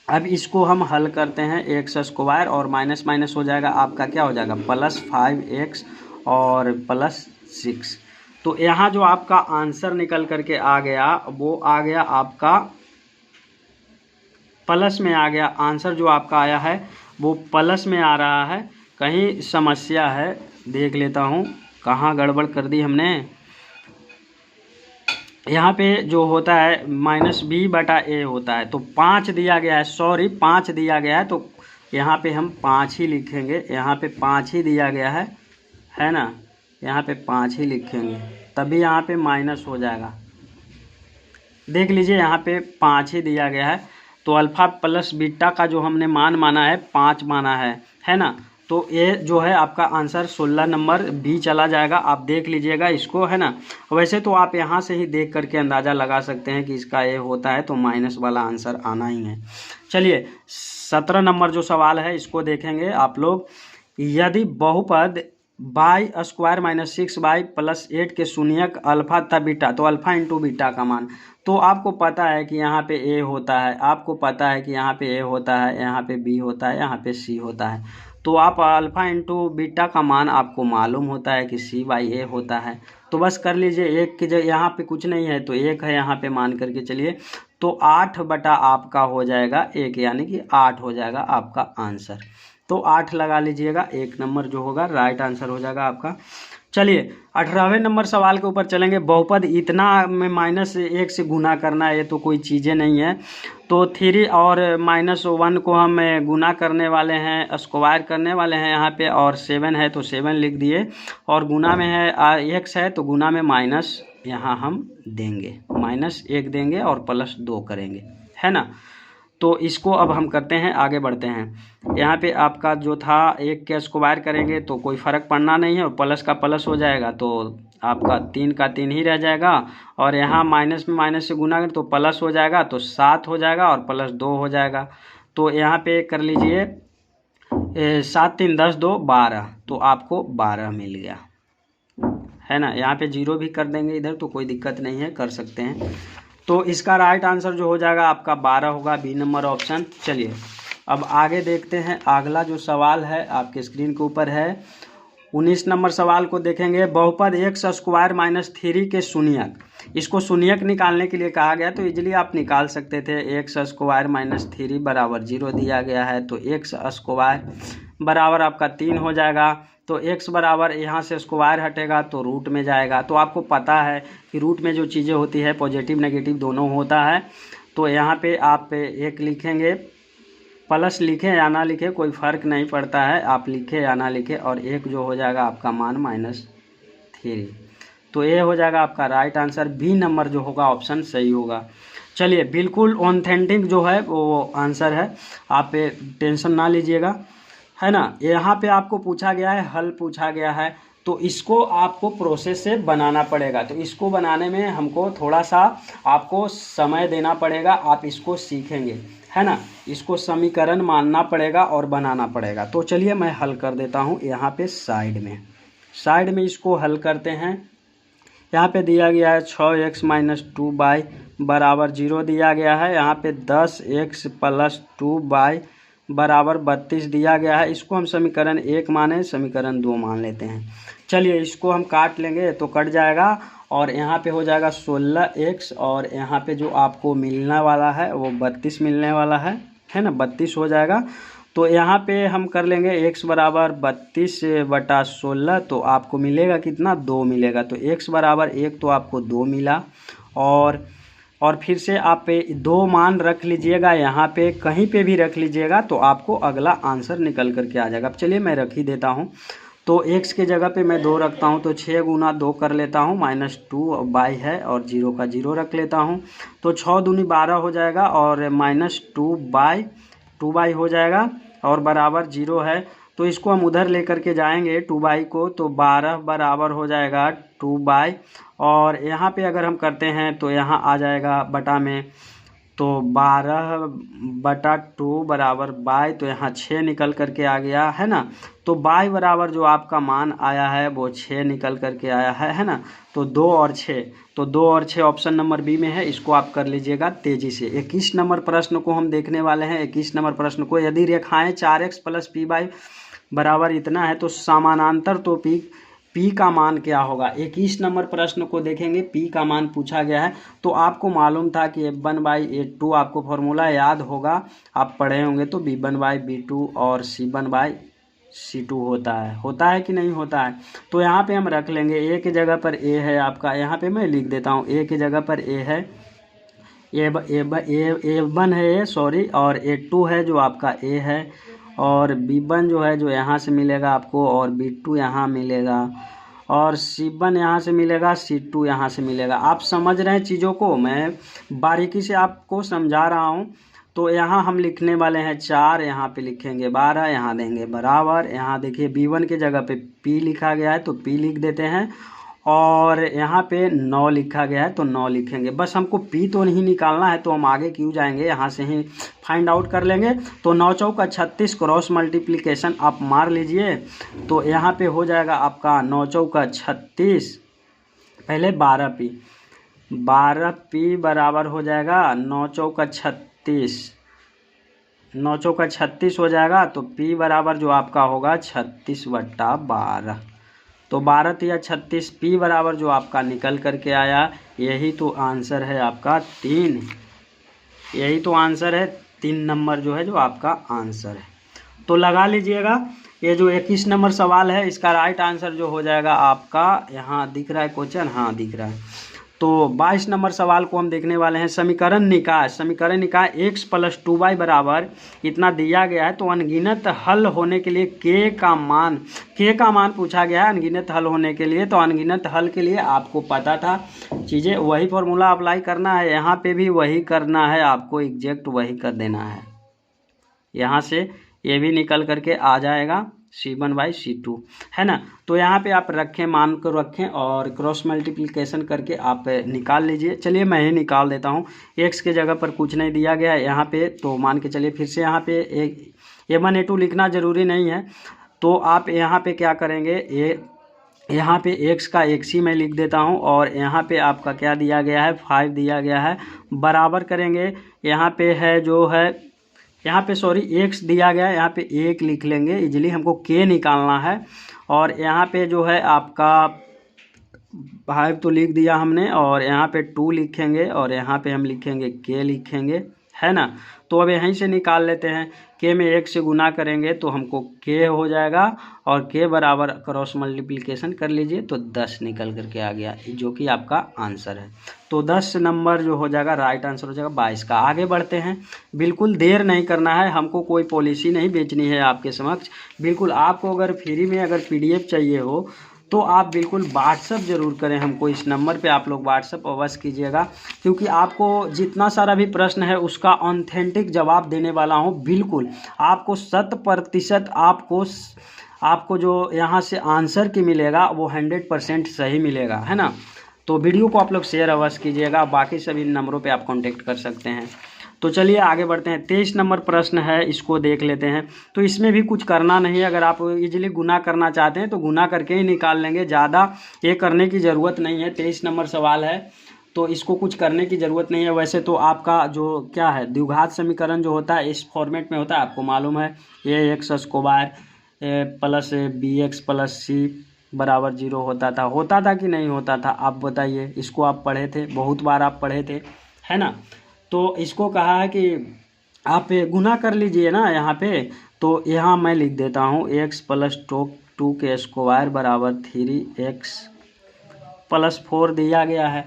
अब इसको हम हल करते हैं, एक्स स्क्वायर और माइनस माइनस हो जाएगा, आपका क्या हो जाएगा +5x और +6। तो यहाँ जो आपका आंसर निकल करके आ गया वो आ गया आपका प्लस में आ गया। आंसर जो आपका आया है वो प्लस में आ रहा है। कहीं समस्या है, देख लेता हूँ कहाँ गड़बड़ कर दी हमने। यहाँ पे जो होता है -b/a होता है, तो 5 दिया गया है, सॉरी 5 दिया गया है, तो यहाँ पे हम 5 ही लिखेंगे। यहाँ पे 5 ही दिया गया है ना, यहाँ पे 5 ही लिखेंगे, तभी यहाँ पे माइनस हो जाएगा। देख लीजिए यहाँ पे 5 ही दिया गया है, तो अल्फ़ा प्लस बीटा का जो हमने मान माना है 5 माना है ना। तो ये जो है आपका आंसर 16 नंबर बी चला जाएगा। आप देख लीजिएगा इसको, है ना। वैसे तो आप यहाँ से ही देख करके अंदाज़ा लगा सकते हैं कि इसका ये होता है, तो माइनस वाला आंसर आना ही है। चलिए 17 नंबर जो सवाल है इसको देखेंगे आप लोग। यदि बहुपद बाई स्क्वायर -6y + 8 के शून्यक अल्फ़ा तथा बीटा, तो अल्फ़ा इंटू बीटा का मान, तो आपको पता है कि यहाँ पे ए होता है, आपको पता है कि यहाँ पे ए होता है, यहाँ पे बी होता है, यहाँ पे सी होता है। तो आप अल्फ़ा इंटू बीटा का मान आपको मालूम होता है कि c/a होता है। तो बस कर लीजिए, एक की जगह यहाँ पे कुछ नहीं है तो एक है, यहाँ पे मान करके चलिए, तो 8 बटा आपका हो जाएगा 1, यानी कि 8 हो जाएगा आपका आंसर। तो 8 लगा लीजिएगा, 1 नंबर जो होगा राइट आंसर हो जाएगा आपका। चलिए 18वें नंबर सवाल के ऊपर चलेंगे। बहुपद इतना में -1 से गुना करना है, ये तो कोई चीज़ें नहीं है। तो 3 और -1 को हम गुना करने वाले हैं, स्क्वायर करने वाले हैं यहाँ पे, और 7 है तो 7 लिख दिए, और गुना में है x है तो गुना में माइनस यहाँ हम देंगे, -1 देंगे और +2 करेंगे, है ना। तो इसको अब हम करते हैं, आगे बढ़ते हैं। यहाँ पे आपका जो था 1 के स्क्वायर करेंगे तो कोई फ़र्क पड़ना नहीं है, और प्लस का प्लस हो जाएगा, तो आपका 3 का 3 ही रह जाएगा, और यहाँ माइनस में माइनस से गुना करें तो प्लस हो जाएगा, तो 7 हो जाएगा और +2 हो जाएगा। तो यहाँ पे कर लीजिए 7 3 10 2 12, तो आपको 12 मिल गया, है ना। यहाँ पे 0 भी कर देंगे इधर, तो कोई दिक्कत नहीं है, कर सकते हैं। तो इसका राइट आंसर जो हो जाएगा आपका 12 होगा, बी नंबर ऑप्शन। चलिए अब आगे देखते हैं, अगला जो सवाल है आपके स्क्रीन के ऊपर है। 19 नंबर सवाल को देखेंगे। बहुपद x² - 3 के शून्यक, इसको शून्यक निकालने के लिए कहा गया, तो इजीली आप निकाल सकते थे। x² - 3 = 0 दिया गया है, तो x² बराबर आपका 3 हो जाएगा। तो x बराबर यहाँ से स्क्वायर हटेगा तो रूट में जाएगा। तो आपको पता है कि रूट में जो चीज़ें होती है पॉजिटिव नेगेटिव दोनों होता है। तो यहाँ पे आप 1 लिखेंगे, प्लस लिखें या ना लिखें कोई फ़र्क नहीं पड़ता है, आप लिखें या ना लिखें, और 1 जो हो जाएगा आपका मान -3। तो ये हो जाएगा आपका राइट आंसर, बी नंबर जो होगा ऑप्शन सही होगा। चलिए बिल्कुल ऑथेंटिक जो है वो आंसर है, आप टेंशन ना लीजिएगा, है ना। यहाँ पे आपको पूछा गया है, हल पूछा गया है, तो इसको आपको प्रोसेस से बनाना पड़ेगा। तो इसको बनाने में हमको थोड़ा सा आपको समय देना पड़ेगा, आप इसको सीखेंगे, है ना। इसको समीकरण मानना पड़ेगा और बनाना पड़ेगा। तो चलिए मैं हल कर देता हूँ यहाँ पे साइड में इसको हल करते हैं। यहाँ पे दिया गया है 6x - 2y बराबर 0 दिया गया है। यहाँ पे 10x + 2y बराबर 32 दिया गया है। इसको हम समीकरण 1 माने, समीकरण 2 मान लेते हैं। चलिए इसको हम काट लेंगे तो कट जाएगा और यहाँ पे हो जाएगा 16x और यहाँ पे जो आपको मिलने वाला है वो 32 मिलने वाला है ना, 32 हो जाएगा। तो यहाँ पे हम कर लेंगे x बराबर 32/16 तो आपको मिलेगा कितना, 2 मिलेगा। तो x बराबर 1 तो आपको 2 मिला और फिर से आप 2 मान रख लीजिएगा, यहाँ पे कहीं पे भी रख लीजिएगा तो आपको अगला आंसर निकल करके आ जाएगा। चलिए मैं रख ही देता हूँ। तो x के जगह पे मैं 2 रखता हूँ तो 6 × 2 कर लेता हूँ, -2y है और 0 का 0 रख लेता हूँ। तो 6 दूनी 12 हो जाएगा और -2y हो जाएगा और बराबर 0 है। तो इसको हम उधर लेकर के जाएंगे 2y को, तो 12 बराबर हो जाएगा 2y और यहाँ पे अगर हम करते हैं तो यहाँ आ जाएगा बटा में, तो 12/2 बराबर y, तो यहाँ 6 निकल करके आ गया है ना। तो y बराबर जो आपका मान आया है वो 6 निकल करके आया है ना। तो 2 और 6, तो 2 और 6 ऑप्शन नंबर बी में है। इसको आप कर लीजिएगा तेजी से। 21 नंबर प्रश्न को हम देखने वाले हैं। 21 नंबर प्रश्न को, यदि रेखाएं 4x + py बराबर इतना है तो समानांतर तो P का मान क्या होगा। 21 नंबर प्रश्न को देखेंगे, P का मान पूछा गया है। तो आपको मालूम था कि F1/A2 आपको फॉर्मूला याद होगा, आप पढ़े होंगे। तो B1/B2 और C1/C2 होता है कि नहीं होता है। तो यहाँ पे हम रख लेंगे, A की जगह पर A है आपका, यहाँ पे मैं लिख देता हूँ A की जगह पर A है, A1 है सॉरी, और A2 है जो आपका A है, और B1 जो है जो यहाँ से मिलेगा आपको, और B2 यहाँ मिलेगा, और C1 यहाँ से मिलेगा, C2 यहाँ से मिलेगा। आप समझ रहे हैं चीज़ों को, मैं बारीकी से आपको समझा रहा हूँ। तो यहाँ हम लिखने वाले हैं 4, यहाँ पे लिखेंगे 12, यहाँ देंगे बराबर। यहाँ देखिए B1 के जगह पे P लिखा गया है तो P लिख देते हैं, और यहाँ पे 9 लिखा गया है तो 9 लिखेंगे। बस हमको P तो नहीं निकालना है, तो हम आगे क्यों जाएंगे, यहाँ से ही फाइंड आउट कर लेंगे। तो 9 चौका 36 क्रॉस मल्टीप्लिकेशन आप मार लीजिए, तो यहाँ पे हो जाएगा आपका 9 चौका 36, पहले 12p बराबर हो जाएगा 9 चौका 36, 9 चौका 36 हो जाएगा। तो P बराबर जो आपका होगा 36/12, तो 12 या 36, P बराबर जो आपका निकल करके आया, यही तो आंसर है आपका 3, यही तो आंसर है 3 नंबर जो है जो आपका आंसर है। तो लगा लीजिएगा, ये जो 21 नंबर सवाल है इसका राइट आंसर जो हो जाएगा आपका, यहाँ दिख रहा है क्वेश्चन, हाँ दिख रहा है। तो 22 नंबर सवाल को हम देखने वाले हैं। समीकरण निकाय x + 2y बराबर इतना दिया गया है, तो अनगिनत हल होने के लिए k का मान पूछा गया है। अनगिनत हल होने के लिए, तो अनगिनत हल के लिए आपको पता था चीज़ें, वही फॉर्मूला अप्लाई करना है, यहाँ पे भी वही करना है, आपको एग्जैक्ट वही कर देना है। यहाँ से ये भी निकल करके आ जाएगा C1/C2, है ना। तो यहाँ पे आप रखें, मान को रखें और क्रॉस मल्टीप्लिकेशन करके आप निकाल लीजिए। चलिए मैं ही निकाल देता हूँ। x के जगह पर कुछ नहीं दिया गया है यहाँ पे, तो मान के चलिए फिर से यहाँ पे A1 A2 लिखना ज़रूरी नहीं है। तो आप यहाँ पे क्या करेंगे, यहाँ पे x का x ही मैं लिख देता हूँ, और यहाँ पे आपका क्या दिया गया है, 5 दिया गया है, बराबर करेंगे। यहाँ पे है जो है, यहाँ पे सॉरी x दिया गया है, यहाँ पे 1 लिख लेंगे, इजीली हमको k निकालना है। और यहाँ पे जो है आपका 5 तो लिख दिया हमने, और यहाँ पे 2 लिखेंगे, और यहाँ पे हम लिखेंगे k लिखेंगे, है ना। तो अब यहीं से निकाल लेते हैं, k में 1 से गुना करेंगे तो हमको k हो जाएगा, और k बराबर क्रॉस मल्टीप्लिकेशन कर लीजिए तो 10 निकल करके आ गया, जो कि आपका आंसर है। तो 10 नंबर जो हो जाएगा राइट आंसर हो जाएगा 22 का। आगे बढ़ते हैं, बिल्कुल देर नहीं करना है, हमको कोई पॉलिसी नहीं बेचनी है आपके समक्ष। बिल्कुल आपको अगर फ्री में अगर PDF चाहिए हो तो आप बिल्कुल व्हाट्सअप ज़रूर करें हमको, इस नंबर पे आप लोग व्हाट्सअप अवश्य कीजिएगा, क्योंकि आपको जितना सारा भी प्रश्न है उसका ऑथेंटिक जवाब देने वाला हूँ। बिल्कुल आपको 100% आपको जो यहाँ से आंसर की मिलेगा वो 100% सही मिलेगा, है ना। तो वीडियो को आप लोग शेयर अवश्य कीजिएगा, बाकी सभी नंबरों पे आप कांटेक्ट कर सकते हैं। तो चलिए आगे बढ़ते हैं। 23 नंबर प्रश्न है, इसको देख लेते हैं। तो इसमें भी कुछ करना नहीं है, अगर आप इजीली गुना करना चाहते हैं तो गुना करके ही निकाल लेंगे, ज़्यादा ये करने की ज़रूरत नहीं है। 23 नंबर सवाल है तो इसको कुछ करने की ज़रूरत नहीं है। वैसे तो आपका जो क्या है, द्विघात समीकरण जो होता है इस फॉर्मेट में होता है, आपको मालूम है। A X square plus B X plus C बराबर 0 होता था कि नहीं होता था, आप बताइए। इसको आप पढ़े थे, बहुत बार आप पढ़े थे, है ना। तो इसको कहा है कि आप गुना कर लीजिए ना यहाँ पे। तो यहाँ मैं लिख देता हूँ एक्स प्लस 2 के स्क्वायर बराबर 3x प्लस 4 दिया गया है।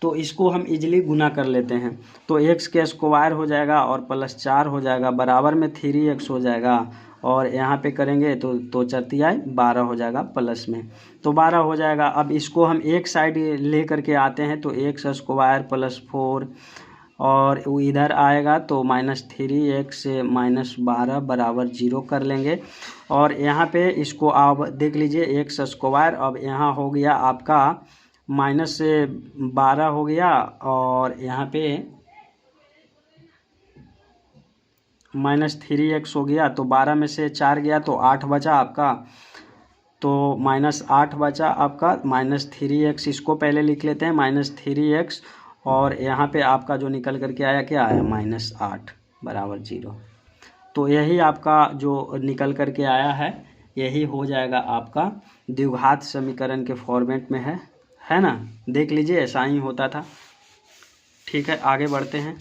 तो इसको हम इजीली गुना कर लेते हैं। तो x के स्क्वायर हो जाएगा और प्लस 4 हो जाएगा, बराबर में 3x हो जाएगा, और यहाँ पे करेंगे तो 4 12 हो जाएगा प्लस में, तो 12 हो जाएगा। अब इसको हम एक साइड ले करके आते हैं, तो एक्स स्क्वायर प्लस 4 और वो इधर आएगा तो -3x से -12 बराबर 0 कर लेंगे। और यहाँ पे इसको आप देख लीजिए, एक्स स्क्वायर अब यहाँ हो गया आपका -12 हो गया, और यहाँ पे -3x हो गया, तो 12 में से 4 गया तो 8 बचा आपका, तो -8 बचा आपका। -3x इसको पहले लिख लेते हैं, -3x, और यहाँ पे आपका जो निकल करके आया क्या आया, -8 बराबर 0। तो यही आपका जो निकल करके आया है, यही हो जाएगा आपका द्विघात समीकरण के फॉर्मेट में है ना। देख लीजिए, ऐसा ही होता था। ठीक है, आगे बढ़ते हैं।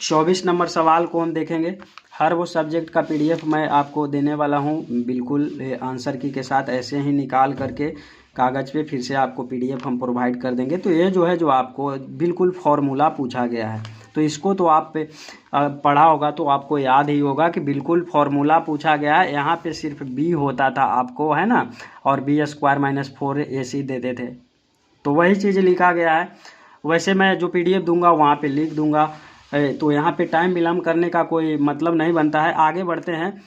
24 नंबर सवाल को हम देखेंगे। हर वो सब्जेक्ट का PDF मैं आपको देने वाला हूँ, बिल्कुल आंसर की के साथ ऐसे ही निकाल करके कागज़ पे फिर से आपको PDF हम प्रोवाइड कर देंगे। तो ये जो है, जो आपको बिल्कुल फॉर्मूला पूछा गया है, तो इसको तो आप पढ़ा होगा तो आपको याद ही होगा कि बिल्कुल फॉर्मूला पूछा गया है। यहाँ पे सिर्फ b होता था आपको, है ना, और b² - 4ac देते थे, तो वही चीज़ लिखा गया है। वैसे मैं जो PDF दूंगा वहाँ पे लिख दूंगा, तो यहाँ पे टाइम विलम्ब करने का कोई मतलब नहीं बनता है। आगे बढ़ते हैं।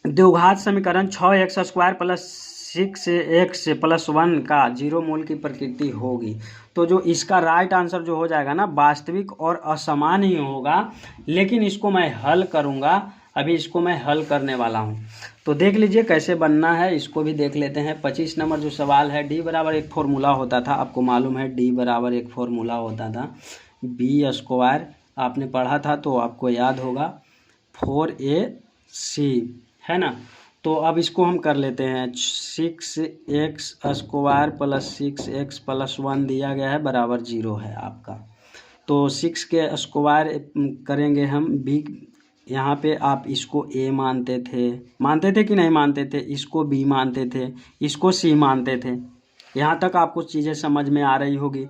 द्विघात समीकरण 6x² प्लस 6x प्लस 1 का 0 मूल की प्रकृति होगी। तो जो इसका राइट आंसर जो हो जाएगा ना, वास्तविक और असमान ही होगा, लेकिन इसको मैं हल करूँगा। अभी इसको मैं हल करने वाला हूँ, तो देख लीजिए कैसे बनना है, इसको भी देख लेते हैं। 25 नंबर जो सवाल है, d बराबर एक फॉर्मूला होता था, आपको मालूम है d बराबर एक फॉर्मूला होता था, b² आपने पढ़ा था तो आपको याद होगा 4ac, है ना। तो अब इसको हम कर लेते हैं। 6x² प्लस 6x प्लस 1 दिया गया है, बराबर 0 है आपका। तो 6 के स्क्वायर करेंगे हम, b यहाँ पे आप इसको a मानते थे कि नहीं मानते थे, इसको b मानते थे, इसको c मानते थे। यहाँ तक आपको चीज़ें समझ में आ रही होगी।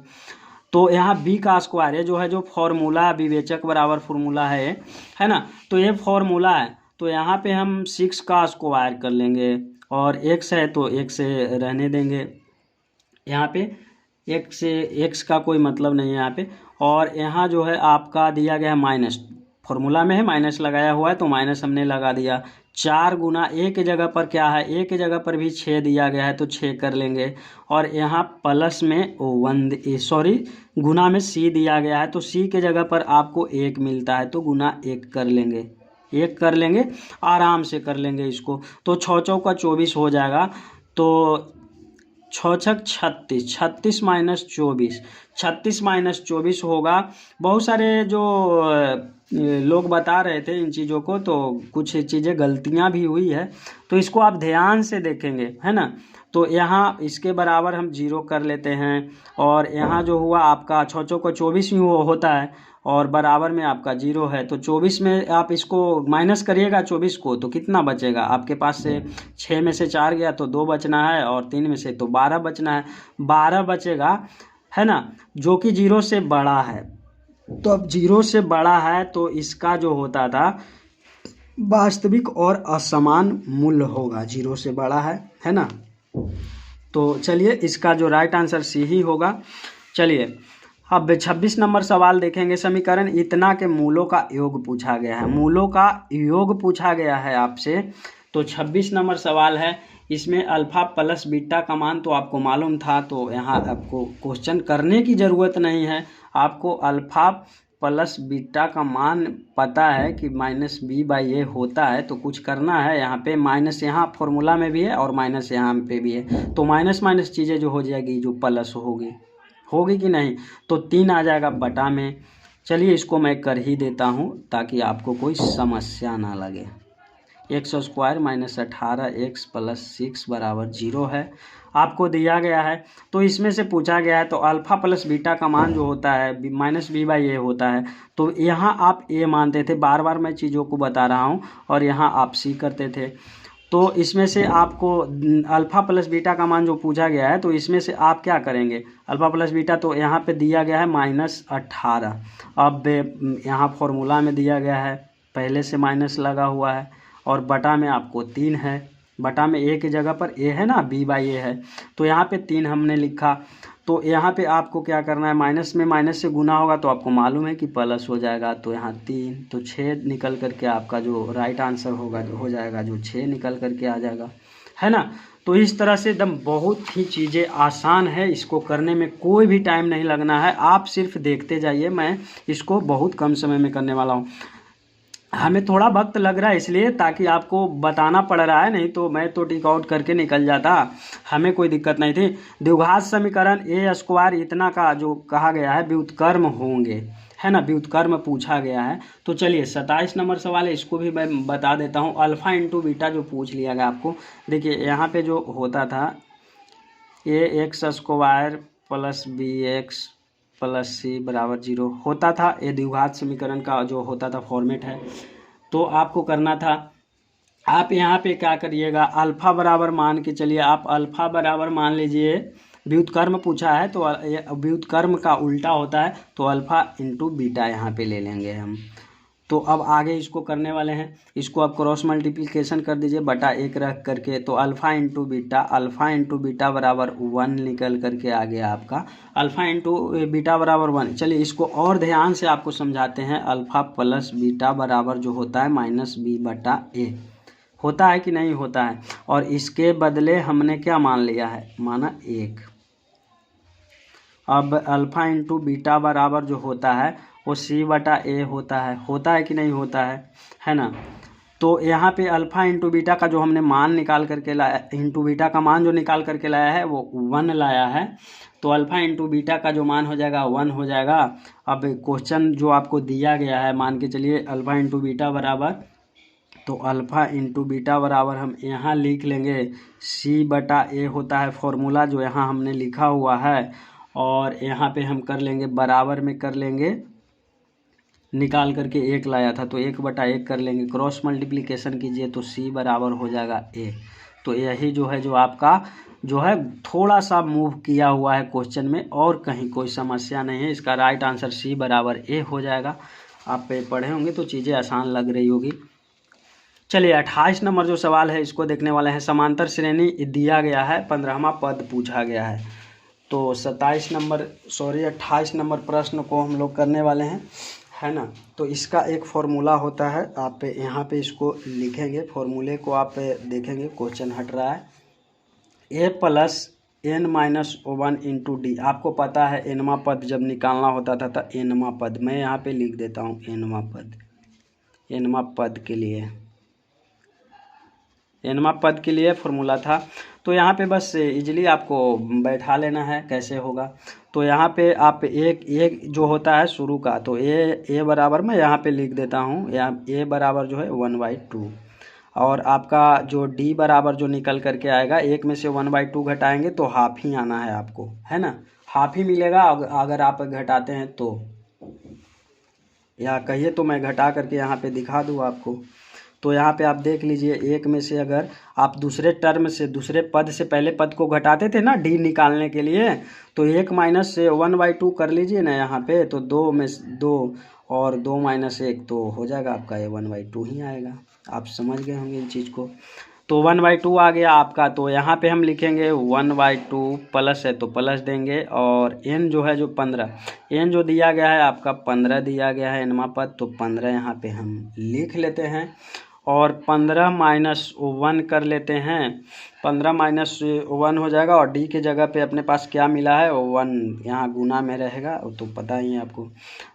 तो यहाँ b का स्क्वायर है, जो है जो फॉर्मूला विवेचक बराबर फॉर्मूला है ना। तो ये फॉर्मूला है, तो यहाँ पे हम 6 का स्क्वायर कर लेंगे, और x है तो x रहने देंगे। यहाँ पे x का कोई मतलब नहीं है यहाँ पे। और यहाँ जो है आपका दिया गया है माइनस, फॉर्मूला में है माइनस लगाया हुआ है, तो माइनस हमने लगा दिया। 4 गुना a की जगह पर क्या है, a की जगह पर भी 6 दिया गया है, तो 6 कर लेंगे। और यहाँ प्लस में गुना में c दिया गया है, तो c के जगह पर आपको 1 मिलता है, तो गुना 1 कर लेंगे, 1 कर लेंगे, आराम से कर लेंगे इसको। तो 6 चौका 24 हो जाएगा, तो 6 छक 36, 36 माइनस 24, 36 माइनस 24 होगा। बहुत सारे जो लोग बता रहे थे इन चीज़ों को, तो कुछ चीज़ें गलतियां भी हुई है, तो इसको आप ध्यान से देखेंगे, है ना। तो यहाँ इसके बराबर हम 0 कर लेते हैं, और यहाँ जो हुआ आपका 6 चौका 24 ही होता है, और बराबर में आपका 0 है। तो 24 में आप इसको माइनस करिएगा 24 को, तो कितना बचेगा आपके पास से, 6 में से 4 गया तो 2 बचना है, और 3 में से तो 12 बचना है, 12 बचेगा, है ना, जो कि 0 से बड़ा है। तो अब 0 से बड़ा है, तो इसका जो होता था वास्तविक और असमान मूल्य होगा, 0 से बड़ा है ना। तो चलिए, इसका जो राइट आंसर सी ही होगा। चलिए अब 26 नंबर सवाल देखेंगे। समीकरण इतना के मूलों का योग पूछा गया है, मूलों का योग पूछा गया है आपसे। तो 26 नंबर सवाल है, इसमें अल्फा प्लस बीटा का मान तो आपको मालूम था, तो यहाँ आपको क्वेश्चन करने की ज़रूरत नहीं है, आपको अल्फ़ा प्लस बीटा का मान पता है कि माइनस बी बाई ए होता है, तो कुछ करना है यहाँ पे माइनस, यहाँ फॉर्मूला में भी है और माइनस यहाँ पे भी है, तो माइनस माइनस चीज़ें जो हो जाएगी जो प्लस होगी कि नहीं, तो 3 आ जाएगा बटा में। चलिए इसको मैं कर ही देता हूँ ताकि आपको कोई समस्या ना लगे। X square minus 18 x plus 6 बराबर 0 है, आपको दिया गया है। तो इसमें से पूछा गया है तो अल्फ़ा प्लस बीटा का मान जो होता है माइनस बी बाई ए होता है, तो यहाँ आप ए मानते थे, बार बार मैं चीज़ों को बता रहा हूँ, और यहाँ आप सी करते थे। तो इसमें से आपको अल्फ़ा प्लस बीटा का मान जो पूछा गया है, तो इसमें से आप क्या करेंगे, अल्फ़ा प्लस बीटा तो यहाँ पे दिया गया है माइनस 18। अब यहाँ फॉर्मूला में दिया गया है, पहले से माइनस लगा हुआ है, और बटा में आपको 3 है, बटा में ए की जगह पर ए है ना, बी बाई ए है, तो यहाँ पे 3 हमने लिखा। तो यहाँ पे आपको क्या करना है, माइनस में माइनस से गुना होगा तो आपको मालूम है कि प्लस हो जाएगा, तो यहाँ 3, तो 6 निकल करके आपका जो राइट आंसर होगा जो हो जाएगा, जो 6 निकल करके आ जाएगा, है ना। तो इस तरह से एकदम बहुत ही चीज़ें आसान है, इसको करने में कोई भी टाइम नहीं लगना है, आप सिर्फ देखते जाइए। मैं इसको बहुत कम समय में करने वाला हूँ, हमें थोड़ा वक्त लग रहा है इसलिए ताकि आपको बताना पड़ रहा है, नहीं तो मैं तो टिक आउट करके निकल जाता, हमें कोई दिक्कत नहीं थी। द्विघात समीकरण ए स्क्वायर इतना का जो कहा गया है व्युत्क्रम होंगे, है ना, व्युत्क्रम पूछा गया है। तो चलिए 27 नंबर सवाल है, इसको भी मैं बता देता हूँ। अल्फ़ा इंटू बीटा जो पूछ लिया गया आपको, देखिए यहाँ पे जो होता था A X square plus B X plus C बराबर 0 होता था, ये द्विघात समीकरण का जो होता था फॉर्मेट है। तो आपको करना था, आप यहाँ पे क्या करिएगा, अल्फ़ा बराबर मान के चलिए, आप अल्फ़ा बराबर मान लीजिए, व्युत्क्रम पूछा है तो व्युत्क्रम का उल्टा होता है, तो अल्फ़ा इंटू बीटा यहाँ पे ले लेंगे हम। तो अब आगे इसको करने वाले हैं, इसको आप क्रॉस मल्टीप्लिकेशन कर दीजिए बटा 1 रख करके, तो अल्फ़ा इंटू बीटा बराबर 1 निकल करके आ गया आपका, अल्फ़ा इंटू बीटा बराबर 1। चलिए इसको और ध्यान से आपको समझाते हैं, अल्फ़ा प्लस बीटा बराबर जो होता है माइनस बी बटा ए होता है कि नहीं होता है, और इसके बदले हमने क्या मान लिया है, माना 1। अब अल्फ़ा इंटू बीटा बराबर जो होता है वो सी बटा ए होता है कि नहीं होता है ना। तो यहाँ पे अल्फ़ा इंटू बीटा का जो हमने मान निकाल करके लाया, इंटू बीटा का मान जो निकाल करके लाया है वो 1 लाया है, तो अल्फ़ा इंटू बीटा का जो मान हो जाएगा 1 हो जाएगा। अब क्वेश्चन जो आपको दिया गया है, मान के चलिए अल्फ़ा इंटू बीटा बराबर, तो अल्फ़ा इंटू बीटा बराबर हम यहाँ लिख लेंगे सी बटा ए होता है फॉर्मूला जो यहाँ हमने लिखा हुआ है, और यहाँ पे हम कर लेंगे बराबर में कर लेंगे, निकाल करके 1 लाया था तो 1 बटा 1 कर लेंगे, क्रॉस मल्टीप्लिकेशन कीजिए तो सी बराबर हो जाएगा ए। तो यही जो है जो आपका जो है थोड़ा सा मूव किया हुआ है क्वेश्चन में, और कहीं कोई समस्या नहीं है, इसका राइट आंसर सी बराबर ए हो जाएगा। आप पढ़े होंगे तो चीज़ें आसान लग रही होगी। चलिए 28 नंबर जो सवाल है इसको देखने वाले हैं। समांतर श्रेणी दिया गया है, 15वां पद पूछा गया है, तो 28 नंबर प्रश्न को हम लोग करने वाले हैं, है ना। तो इसका एक फॉर्मूला होता है, आप यहाँ पे इसको लिखेंगे, फॉर्मूले को आप देखेंगे, क्वेश्चन हट रहा है, A plus N minus 1 into D. आपको पता है एनवा पद जब निकालना होता था तो एनवा पद, मैं यहाँ पे लिख देता हूँ एनवा पद के लिए फॉर्मूला था। तो यहाँ पे बस इजीली आपको बैठा लेना है कैसे होगा। तो यहाँ पे आप एक जो होता है शुरू का, तो ए बराबर मैं यहाँ पे लिख देता हूँ, यहाँ ए बराबर जो है 1/2, और आपका जो डी बराबर जो निकल करके आएगा, 1 में से 1/2 घटाएंगे तो हाफ ही आना है आपको, है ना, हाफ ही मिलेगा अगर आप घटाते हैं तो, या कहिए तो मैं घटा करके यहाँ पे दिखा दूँ आपको। तो यहाँ पे आप देख लीजिए, 1 में से अगर आप दूसरे टर्म से दूसरे पद से पहले पद को घटाते थे ना डी निकालने के लिए, तो 1 माइनस से 1/2 कर लीजिए ना यहाँ पे, तो 2 में 2 और 2 माइनस 1 तो हो जाएगा आपका, ये 1/2 ही आएगा। आप समझ गए होंगे इन चीज़ को। तो 1/2 आ गया आपका, तो यहाँ पे हम लिखेंगे 1/2 प्लस है तो प्लस देंगे, और एन जो है जो 15, एन जो दिया गया है आपका 15 दिया गया है एनवा पद, तो 15 यहाँ पे हम लिख लेते हैं। और 15 माइनस 1 कर लेते हैं। 15 माइनस 1 हो जाएगा और डी के जगह पे अपने पास क्या मिला है 1, यहाँ गुना में रहेगा तो पता ही है आपको।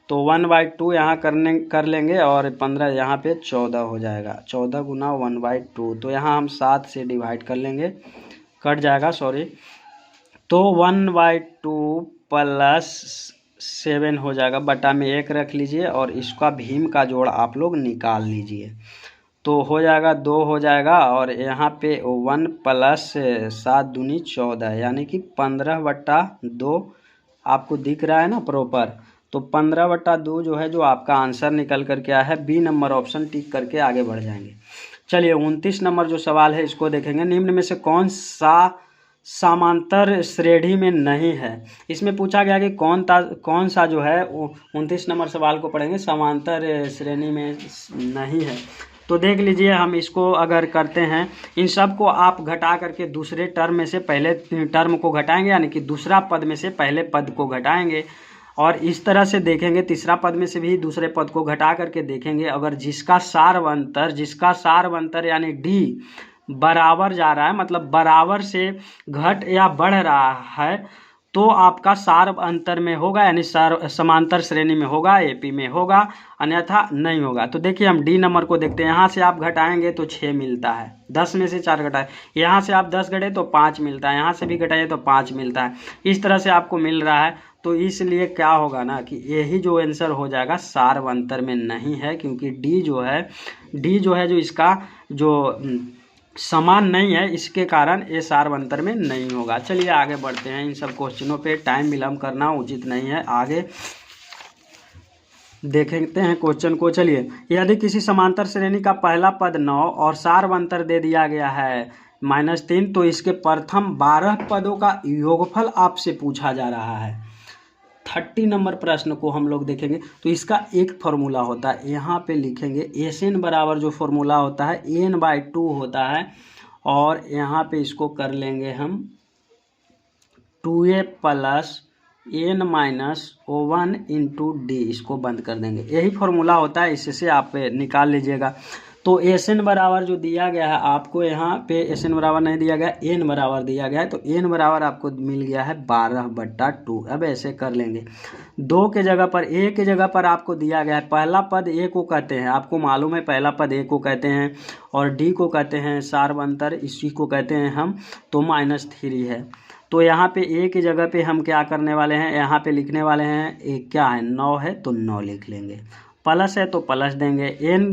तो 1/2 यहाँ कर लेंगे और 15 यहाँ पे 14 हो जाएगा। 14 गुना 1/2 तो यहाँ हम 7 से डिवाइड कर लेंगे, कट जाएगा सॉरी। तो 1/2 प्लस 7 हो जाएगा, बटा में 1 रख लीजिए और इसका भीम का जोड़ आप लोग निकाल लीजिए। तो हो जाएगा 2 हो जाएगा और यहाँ पे 1 प्लस 7 दूनी 14 यानी कि 15/2 आपको दिख रहा है ना प्रॉपर। तो 15/2 जो है जो आपका आंसर निकल कर के आया है। बी नंबर ऑप्शन टिक करके आगे बढ़ जाएंगे। चलिए 29 नंबर जो सवाल है इसको देखेंगे। निम्न में से कौन सा समांतर श्रेणी में नहीं है। इसमें पूछा गया कि कौन सा जो है 29 नंबर सवाल को पढ़ेंगे समांतर श्रेणी में नहीं है। तो देख लीजिए, हम इसको अगर करते हैं, इन सब को आप घटा करके दूसरे टर्म में से पहले टर्म को घटाएंगे, यानी कि दूसरा पद में से पहले पद को घटाएंगे और इस तरह से देखेंगे तीसरा पद में से भी दूसरे पद को घटा करके देखेंगे। अगर जिसका सारवंतर यानी डी बराबर जा रहा है, मतलब बराबर से घट या बढ़ रहा है, तो आपका सार अंतर में होगा, यानी समांतर श्रेणी में होगा, एपी में होगा, अन्यथा नहीं होगा। तो देखिए हम डी नंबर को देखते हैं। यहाँ से आप घटाएंगे तो 6 मिलता है, 10 में से 4 घटाए, यहाँ से आप 10 घटे तो 5 मिलता है, यहाँ से भी घटाइए तो 5 मिलता है। इस तरह से आपको मिल रहा है। तो इसलिए क्या होगा ना कि यही जो आंसर हो जाएगा सारवंतर में नहीं है, क्योंकि डी जो है जो इसका जो समान नहीं है, इसके कारण ये सारवंतर में नहीं होगा। चलिए आगे बढ़ते हैं। इन सब क्वेश्चनों पे टाइम विलम्ब करना उचित नहीं है। आगे देखते हैं क्वेश्चन को। चलिए, यदि किसी समांतर श्रेणी का पहला पद 9 और सारवंतर दे दिया गया है -3, तो इसके प्रथम 12 पदों का योगफल आपसे पूछा जा रहा है। 30 नंबर प्रश्न को हम लोग देखेंगे। तो इसका एक फॉर्मूला होता है, यहाँ पे लिखेंगे SN बराबर जो फॉर्मूला होता है n/2 होता है, और यहाँ पे इसको कर लेंगे हम 2a + n - 1 × d, इसको बंद कर देंगे। यही फॉर्मूला होता है, इससे आप निकाल लीजिएगा। तो SN बराबर जो दिया गया है आपको, यहाँ पे SN बराबर नहीं दिया गया, n बराबर दिया गया है। तो n बराबर आपको मिल गया है 12/2। अब ऐसे कर लेंगे। 2 के जगह पर a के जगह पर आपको दिया गया है पहला पद a को कहते हैं, आपको मालूम है पहला पद a को कहते हैं, और d को कहते हैं सारवंतर, इसी को कहते हैं हम। तो -3 है। तो यहाँ पे a की जगह पे हम क्या करने वाले हैं, यहाँ पे लिखने वाले हैं क्या है 9 है तो 9 लिख लेंगे, प्लस है तो प्लस देंगे। n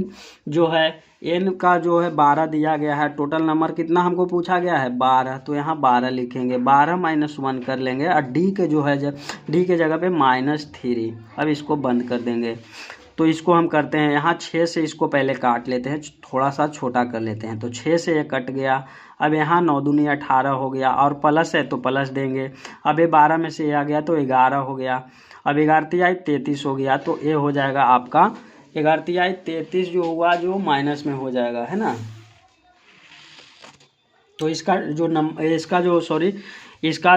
जो है n का जो है 12 दिया गया है। टोटल नंबर कितना हमको पूछा गया है 12, तो यहाँ 12 लिखेंगे। 12 - 1 कर लेंगे और d के जो है d के जगह पे -3। अब इसको बंद कर देंगे। तो इसको हम करते हैं, यहाँ 6 से इसको पहले काट लेते हैं, थोड़ा सा छोटा कर लेते हैं। तो 6 से ये कट गया। अब यहाँ 9 दूनी 18 हो गया, और प्लस है तो प्लस देंगे। अब ये 12 में से ये आ गया तो 11 हो गया। अब 11 × 33 हो गया, तो ये हो जाएगा आपका 11 × 33 जो हुआ जो माइनस में हो जाएगा, है ना। तो इसका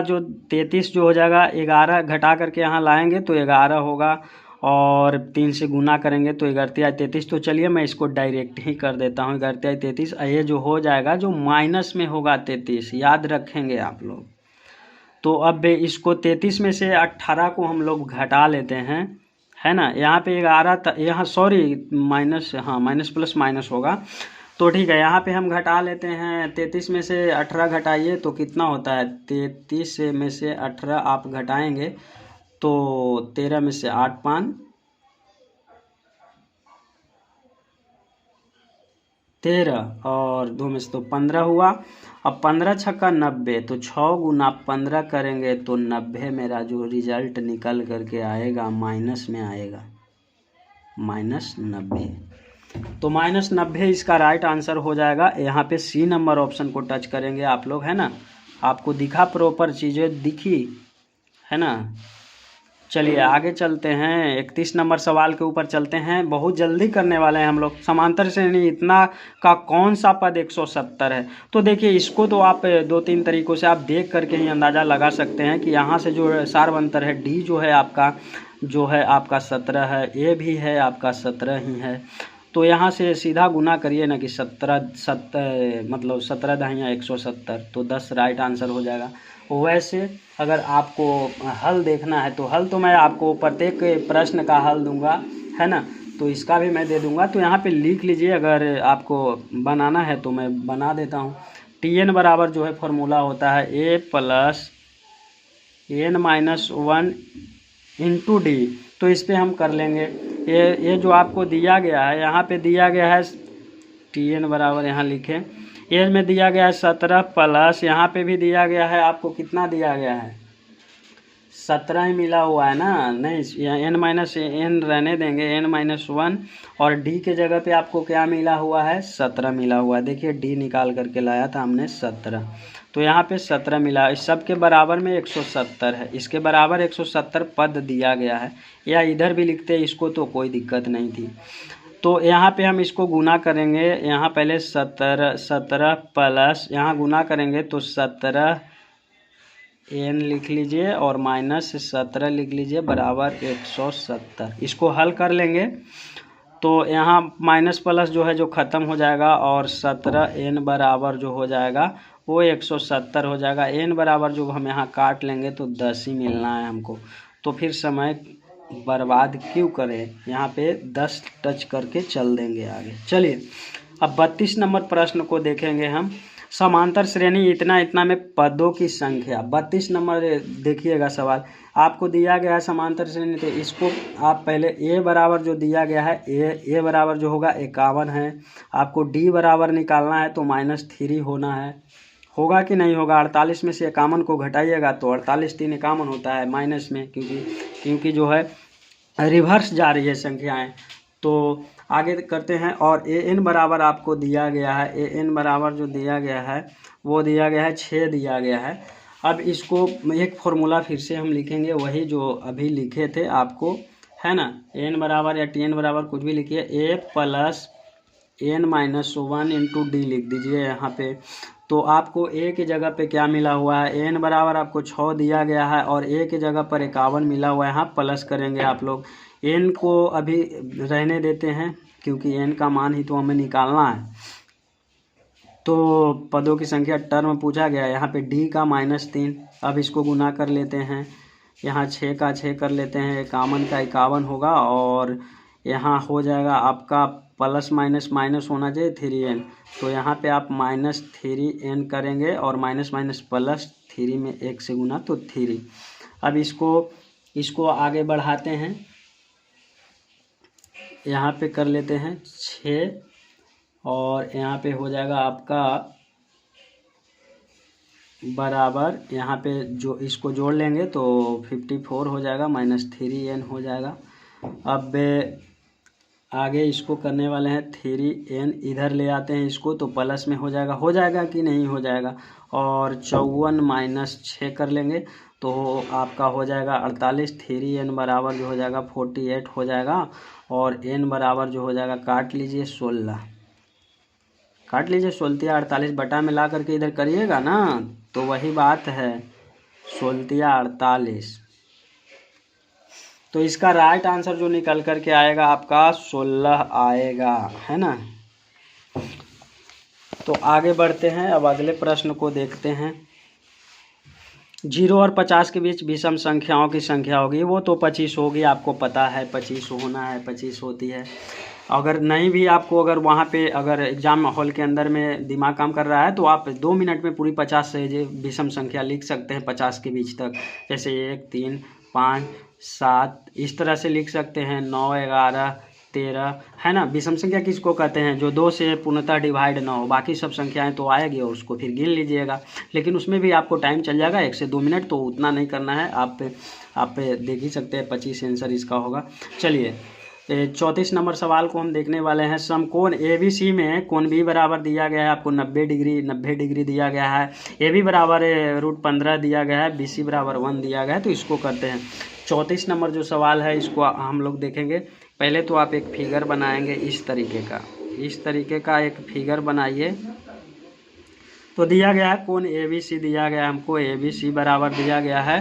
जो 33 जो हो जाएगा, 11 घटा करके यहाँ लाएंगे तो 11 होगा, और 3 से गुना करेंगे तो 11 × 33। तो चलिए मैं इसको डायरेक्ट ही कर देता हूँ। 11 × 33 ये जो हो जाएगा जो माइनस में होगा 33, याद रखेंगे आप लोग। तो अब इसको 33 में से 18 को हम लोग घटा लेते हैं, है ना। यहाँ पे 11 यहाँ सॉरी माइनस प्लस माइनस होगा। तो ठीक है, यहाँ पे हम घटा लेते हैं। 33 में से 18 घटाइए तो कितना होता है, 33 में से 18 आप घटाएंगे तो 13 में से 8 5 13 और 2 में से तो 15 हुआ। अब 15 × 6 = 90, तो 6 × 15 करेंगे तो 90 मेरा जो रिजल्ट निकल करके आएगा माइनस में आएगा, -90। तो -90 इसका राइट आंसर हो जाएगा। यहाँ पे सी नंबर ऑप्शन को टच करेंगे आप लोग, है ना। आपको दिखा, प्रॉपर चीज़ें दिखी, है ना। चलिए आगे चलते हैं। 31 नंबर सवाल के ऊपर चलते हैं। बहुत जल्दी करने वाले हैं हम लोग। समांतर श्रेणी इतना का कौन सा पद 170 है। तो देखिए इसको तो आप 2-3 तरीक़ों से आप देख करके ही अंदाज़ा लगा सकते हैं कि यहाँ से जो सारवंतर है डी जो है आपका 17 है, ए भी है आपका 17 ही है। तो यहाँ से सीधा गुना करिए ना कि 17 मतलब 17 दहिया 170, तो 10 राइट आंसर हो जाएगा। वैसे अगर आपको हल देखना है तो हल तो मैं आपको प्रत्येक प्रश्न का हल दूंगा, है ना, तो इसका भी मैं दे दूंगा। तो यहाँ पे लिख लीजिए, अगर आपको बनाना है तो मैं बना देता हूँ। Tn बराबर जो है फॉर्मूला होता है a plus n-1 into D. तो इस पर हम कर लेंगे। ये जो आपको दिया गया है, यहाँ पे दिया गया है Tn बराबर, यहाँ लिखें, ए में दिया गया है 17 प्लस यहाँ पे भी दिया गया है, आपको कितना दिया गया है 17 ही मिला हुआ है ना, नहीं n-n रहने देंगे, n-1, और d के जगह पे आपको क्या मिला हुआ है 17 मिला हुआ है। देखिए d निकाल करके लाया था हमने 17, तो यहाँ पे 17 मिला। इस सब के बराबर में 170 है, इसके बराबर 170 पद दिया गया है, या इधर भी लिखते हैं इसको तो कोई दिक्कत नहीं थी। तो यहाँ पे हम इसको गुना करेंगे, यहाँ पहले 17 प्लस यहाँ गुना करेंगे तो 17 n लिख लीजिए और माइनस 17 लिख लीजिए बराबर 170। इसको हल कर लेंगे तो यहाँ माइनस प्लस जो है जो ख़त्म हो जाएगा, और 17 n बराबर जो हो जाएगा वो 170 हो जाएगा। n बराबर जो हम यहाँ काट लेंगे तो 10 ही मिलना है हमको, तो फिर समय बर्बाद क्यों करें, यहाँ पे 10 टच करके चल देंगे आगे। चलिए अब 32 नंबर प्रश्न को देखेंगे हम। समांतर श्रेणी इतना इतना में पदों की संख्या। 32 नंबर देखिएगा सवाल, आपको दिया गया है समांतर श्रेणी, तो इसको आप पहले ए बराबर जो दिया गया है ए बराबर जो होगा 51 है, आपको डी बराबर निकालना है तो -3 होना है। होगा कि नहीं होगा, 48 में से 51 को घटाइएगा तो 48 3 51 होता है माइनस में, क्योंकि जो है रिवर्स जा रही है संख्याएं। तो आगे करते हैं, और ए एन बराबर आपको दिया गया है, ए एन बराबर जो दिया गया है वो दिया गया है 6 दिया गया है। अब इसको एक फॉर्मूला फिर से हम लिखेंगे, वही जो अभी लिखे थे आपको, है ना, एन बराबर या टी एन बराबर कुछ भी लिखिए, ए प्लस n-1 इंटू डी लिख दीजिए यहाँ पे। तो आपको ए की जगह पे क्या मिला हुआ है, एन बराबर आपको 6 दिया गया है और ए की जगह पर 51 मिला हुआ है। यहाँ प्लस करेंगे आप लोग, एन को अभी रहने देते हैं क्योंकि एन का मान ही तो हमें निकालना है। तो पदों की संख्या टर्म पूछा गया है, यहाँ पे डी का -3। अब इसको गुना कर लेते हैं, यहाँ 6 का 6 कर लेते हैं, 51 का 51 होगा, और यहाँ हो जाएगा आपका प्लस माइनस माइनस होना चाहिए 3n, तो यहाँ पे आप -3n करेंगे और माइनस माइनस प्लस 3 में 1 से गुना तो 3। अब इसको आगे बढ़ाते हैं, यहाँ पे कर लेते हैं 6, और यहाँ पे हो जाएगा आपका बराबर, यहाँ पे जो इसको जोड़ लेंगे तो 54 हो जाएगा, -3n हो जाएगा। अब आगे इसको करने वाले हैं 3n, इधर ले आते हैं इसको तो प्लस में हो जाएगा कि नहीं हो जाएगा, और 54 - 6 कर लेंगे तो आपका हो जाएगा 48। 3n बराबर जो हो जाएगा 48 हो जाएगा, और n बराबर जो हो जाएगा काट लीजिए 16, काट लीजिए 16 48 बटा में ला करके इधर करिएगा ना, तो वही बात है 16 48। तो इसका राइट आंसर जो निकल कर के आएगा आपका 16 आएगा, है ना। तो आगे बढ़ते हैं, अब अगले प्रश्न को देखते हैं। 0 और 50 के बीच विषम संख्याओं की संख्या होगी, वो तो 25 होगी, आपको पता है 25 होना है, 25 होती है। अगर नहीं भी आपको, अगर वहाँ पे अगर एग्ज़ाम हॉल के अंदर में दिमाग काम कर रहा है तो आप 2 मिनट में पूरी 50 से विषम संख्या लिख सकते हैं 50 के बीच तक, जैसे 1 3 5 7 इस तरह से लिख सकते हैं, 9 11 13, है ना। विषम संख्या किसको कहते हैं, जो 2 से पूर्णतः डिवाइड ना हो, बाकी सब संख्याएं तो आएगी और उसको फिर गिन लीजिएगा, लेकिन उसमें भी आपको टाइम चल जाएगा 1 से 2 मिनट, तो उतना नहीं करना है। आप देख ही सकते हैं 25 आंसर इसका होगा। चलिए 34 नंबर सवाल को हम देखने वाले हैं। समकोण ABC में कोण B बराबर दिया गया है, आपको 90 डिग्री दिया गया है, AB बराबर √15 दिया गया है, BC बराबर 1 दिया गया है। तो इसको करते हैं। 34 नंबर जो सवाल है इसको हम लोग देखेंगे। पहले तो आप एक फिगर बनाएंगे इस तरीके का एक फिगर बनाइए। तो दिया गया है कोण ABC दिया गया है हमको, ABC बराबर दिया गया है,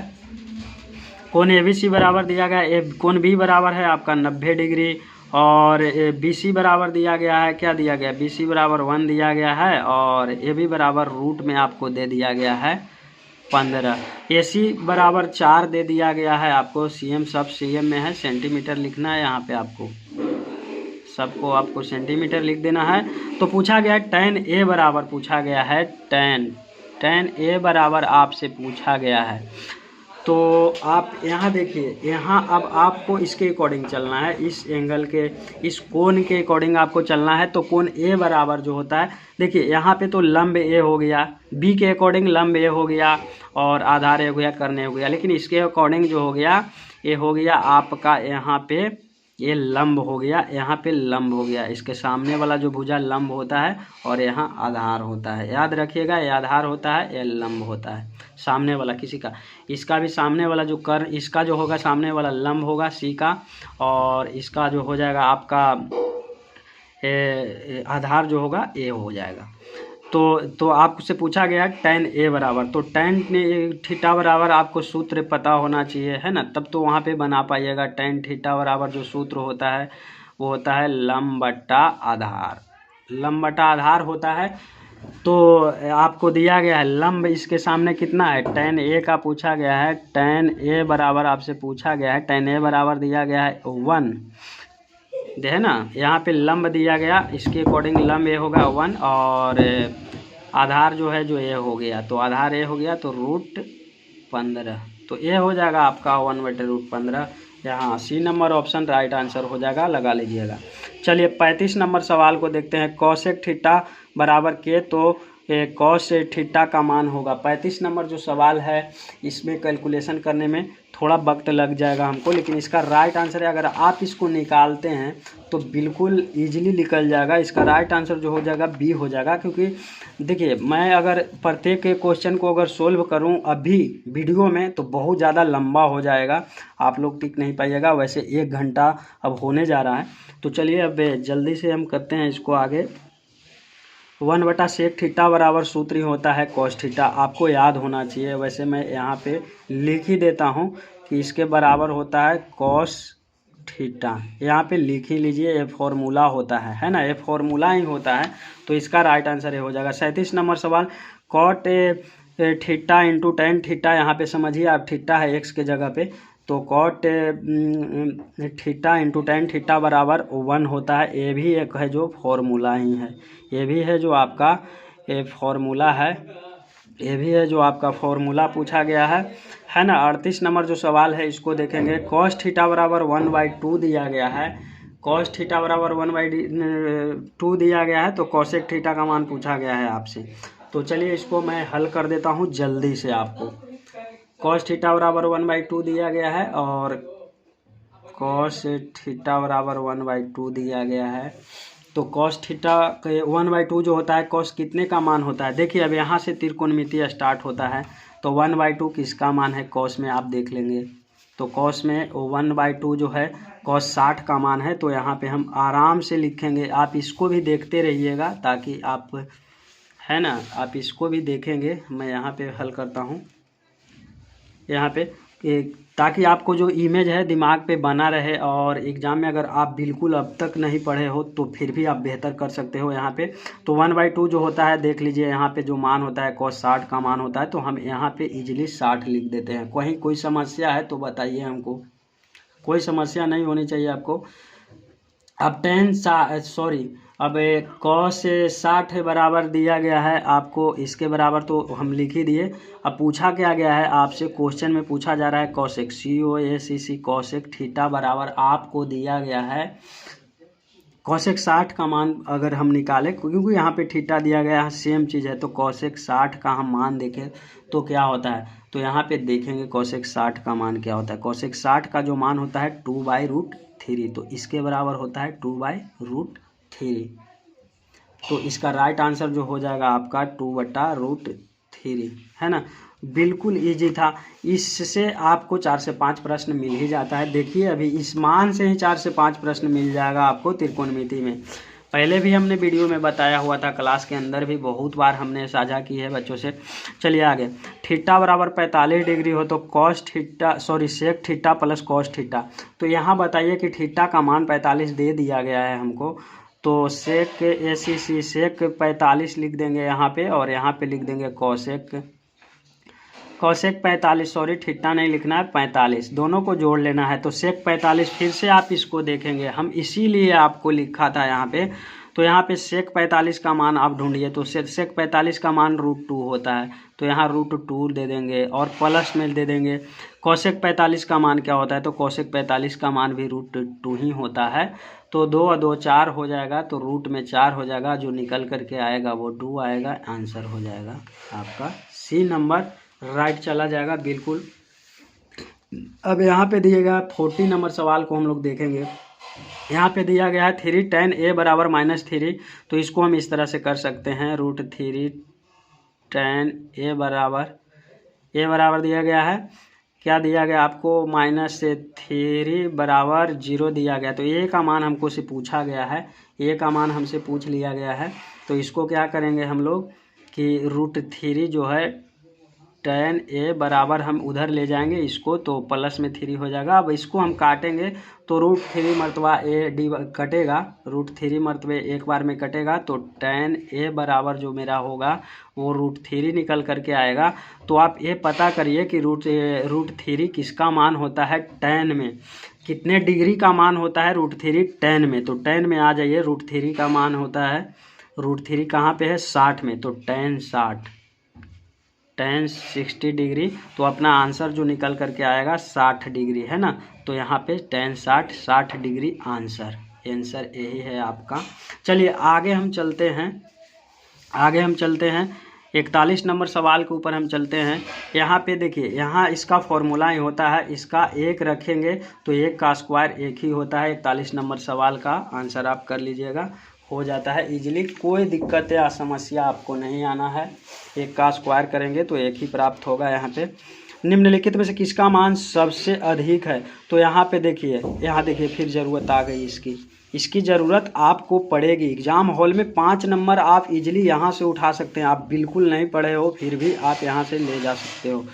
कोण ABC बराबर दिया गया है, कोण B बराबर है आपका 90 डिग्री, और बी सी बराबर दिया गया है, क्या दिया गया, बी सी बराबर 1 दिया गया है, और ए बी बराबर रूट में आपको दे दिया गया है 15। ए सी बराबर 4 दे दिया गया है आपको। सी एम सब सी एम में है, सेंटीमीटर लिखना है यहाँ पे आपको, सबको आपको सेंटीमीटर लिख देना है। तो पूछा गया है tan ए बराबर, पूछा गया है tan ए बराबर आपसे पूछा गया है। तो आप यहाँ देखिए, यहाँ अब आपको इसके अकॉर्डिंग चलना है, इस एंगल के, इस कोण के अकॉर्डिंग आपको चलना है। तो कोण ए बराबर जो होता है, देखिए यहाँ पे तो लंब ए हो गया, बी के अकॉर्डिंग लंब ए हो गया और आधार ए हो गया, करने हो गया, लेकिन इसके अकॉर्डिंग जो हो गया ये हो गया आपका यहाँ पे ये लंब हो गया, यहाँ पे लंब हो गया। इसके सामने वाला जो भुजा लंब होता है और यहाँ आधार होता है, याद रखिएगा, ये आधार होता है, ये लंब होता है सामने वाला किसी का। इसका भी सामने वाला जो कर, इसका जो होगा सामने वाला लंब होगा सी का, और इसका जो हो जाएगा आपका आधार जो होगा ए हो जाएगा। तो आपसे पूछा गया tan ए बराबर, तो tan थीटा बराबर आपको सूत्र पता होना चाहिए, है ना, तब तो वहाँ पे बना पाइएगा। tan थीटा बराबर जो सूत्र होता है वो होता है लंब बटा आधार, लंब बटा आधार होता है। तो आपको दिया गया है लंब, इसके सामने कितना है, tan ए का पूछा गया है, tan ए बराबर आपसे पूछा गया है, tan ए बराबर दिया गया है 1, है ना, यहाँ पे लंब दिया गया, इसके अकॉर्डिंग लंब ए होगा 1, और आधार जो है जो ए हो गया, तो आधार ए हो गया तो √15, तो ए हो जाएगा आपका 1/√15। यहाँ C number option right answer हो जाएगा, लगा लीजिएगा। चलिए 35 नंबर सवाल को देखते हैं। कॉसेक थीटा बराबर के, तो कॉस थीटा का मान होगा। 35 नंबर जो सवाल है इसमें कैलकुलेशन करने में थोड़ा वक्त लग जाएगा हमको, लेकिन इसका राइट आंसर है, अगर आप इसको निकालते हैं तो बिल्कुल इजीली निकल जाएगा। इसका राइट आंसर जो हो जाएगा बी हो जाएगा, क्योंकि देखिए मैं अगर प्रत्येक क्वेश्चन को अगर सोल्व करूं अभी वीडियो में तो बहुत ज़्यादा लंबा हो जाएगा, आप लोग टिक नहीं पाइएगा। वैसे 1 घंटा अब होने जा रहा है, तो चलिए अब जल्दी से हम करते हैं इसको आगे। 1/sec थीटा बराबर सूत्र ही होता है cos थीटा, आपको याद होना चाहिए। वैसे मैं यहाँ पे लिख ही देता हूँ कि इसके बराबर होता है cos थीटा, यहाँ पे लिख ही लीजिए, ये फॉर्मूला होता है ना, ये फॉर्मूला ही होता है। तो इसका राइट आंसर ये हो जाएगा। 37 नंबर सवाल, cot theta into tan theta, यहाँ पे समझिए आप थीटा है x के जगह पे, तो cot theta into tan theta बराबर 1 होता है। ये भी एक है जो फॉर्मूला ही है, ये भी है जो आपका फॉर्मूला है, ये भी है जो आपका फॉर्मूला पूछा गया है ना। 38 नंबर जो सवाल है इसको देखेंगे। cos थीटा बराबर 1/2 दिया गया है, cos थीटा बराबर 1/2 दिया गया है, तो cosec थीटा का मान पूछा गया है आपसे। तो चलिए इसको मैं हल कर देता हूँ जल्दी से आपको। cos थीटा बराबर 1/2 दिया गया है और cos थीटा बराबर 1/2 दिया गया है। तो cos थीटा 1/2 जो होता है, cos कितने का मान होता है, देखिए अब यहाँ से त्रिकोणमिति स्टार्ट होता है, तो 1/2 किसका मान है cos में, आप देख लेंगे। तो cos में 1/2 जो है cos 60 का मान है, तो यहाँ पे हम आराम से लिखेंगे। आप इसको भी देखते रहिएगा ताकि आप, है ना, आप इसको भी देखेंगे। मैं यहाँ पे हल करता हूँ यहाँ पे, ताकि आपको जो इमेज है दिमाग पे बना रहे, और एग्ज़ाम में अगर आप बिल्कुल अब तक नहीं पढ़े हो तो फिर भी आप बेहतर कर सकते हो। यहाँ पे तो 1/2 जो होता है, देख लीजिए यहाँ पे जो मान होता है cos 60 का मान होता है, तो हम यहाँ पे इजीली 60 लिख देते हैं। कहीं कोई समस्या है तो बताइए हमको, कोई समस्या नहीं होनी चाहिए आपको। अब अब cos 60 बराबर दिया गया है आपको, इसके बराबर तो हम लिख ही दिए। अब पूछा क्या गया है आपसे, क्वेश्चन में पूछा जा रहा है cosec, COSEC cosec थीटा बराबर आपको दिया गया है cosec 60 का मान अगर हम निकालें, क्योंकि यहाँ पे थीटा दिया गया है, सेम चीज़ है, तो cosec 60 का हम मान देखें तो क्या होता है, तो यहाँ पे देखेंगे cosec 60 का मान क्या होता है। cosec 60 का जो मान होता है 2/√3, तो इसके बराबर होता है 2/√3। तो इसका राइट आंसर जो हो जाएगा आपका 2/√3, है ना। बिल्कुल इजी था, इससे आपको 4 से 5 प्रश्न मिल ही जाता है। देखिए अभी इस मान से ही 4 से 5 प्रश्न मिल जाएगा आपको त्रिकोणमिति में। पहले भी हमने वीडियो में बताया हुआ था, क्लास के अंदर भी बहुत बार हमने साझा की है बच्चों से। चलिए आगे, थीटा बराबर 45 डिग्री हो तो sec theta plus cos theta. तो यहाँ बताइए कि थीटा का मान 45 दे दिया गया है हमको, तो सेक ACC सेक 45 लिख देंगे यहाँ पे, और यहाँ पे लिख देंगे कॉसेक 45, सॉरी थीटा नहीं लिखना है, 45 दोनों को जोड़ लेना है। तो सेक 45 फिर से आप इसको देखेंगे, हम इसीलिए आपको लिखा था यहाँ पे। तो यहाँ पे सेक 45 का मान आप ढूंढिए, तो सेक 45 का मान √2 होता है, तो यहाँ √2 दे देंगे और प्लस में दे देंगे। कॉसेक 45 का मान क्या होता है, तो कॉसेक 45 का मान भी √2 ही होता है। तो 2 और 2 4 हो जाएगा, तो रूट में 4 हो जाएगा, जो निकल करके आएगा वो 2 आएगा, आंसर हो जाएगा आपका C नंबर राइट चला जाएगा बिल्कुल। अब यहाँ पे दिएगा 40 नंबर सवाल को हम लोग देखेंगे। यहाँ पे दिया गया है 3 tan A बराबर -3, तो इसको हम इस तरह से कर सकते हैं, √3 tan A बराबर दिया गया है, क्या दिया गया आपको, -3 बराबर 0 दिया गया। तो A का मान हमको से पूछा गया है, A का मान हमसे पूछ लिया गया है। तो इसको क्या करेंगे हम लोग कि √3 जो है tan A बराबर हम उधर ले जाएंगे इसको, तो प्लस में 3 हो जाएगा। अब इसको हम काटेंगे तो √3 मरतबा A कटेगा, √3 मरतबे एक बार में कटेगा, तो tan A बराबर जो मेरा होगा वो √3 निकल करके आएगा। तो आप ये पता करिए कि √3 किसका मान होता है tan में, कितने डिग्री का मान होता है √3 tan में। तो tan में आ जाइए, √3 का मान होता है, √3 कहाँ पे है 60 में, तो tan 60 डिग्री। तो अपना आंसर जो निकल करके आएगा 60 डिग्री है ना। तो यहाँ पे tan 60 डिग्री आंसर यही है आपका। चलिए आगे हम चलते हैं 41 नंबर सवाल के ऊपर हम चलते हैं। यहाँ पे देखिए, यहाँ इसका फॉर्मूला ही होता है, इसका 1 रखेंगे तो 1 का स्क्वायर 1 ही होता है। 41 नंबर सवाल का आंसर आप कर लीजिएगा, हो जाता है इजीली, कोई दिक्कत या समस्या आपको नहीं आना है। 1 का स्क्वायर करेंगे तो 1 ही प्राप्त होगा। यहाँ पे निम्नलिखित में से किसका मान सबसे अधिक है, तो यहाँ पे देखिए, फिर ज़रूरत आ गई इसकी ज़रूरत आपको पड़ेगी। एग्ज़ाम हॉल में 5 नंबर आप इजीली यहाँ से उठा सकते हैं। आप बिल्कुल नहीं पढ़े हो फिर भी आप यहाँ से ले जा सकते हो।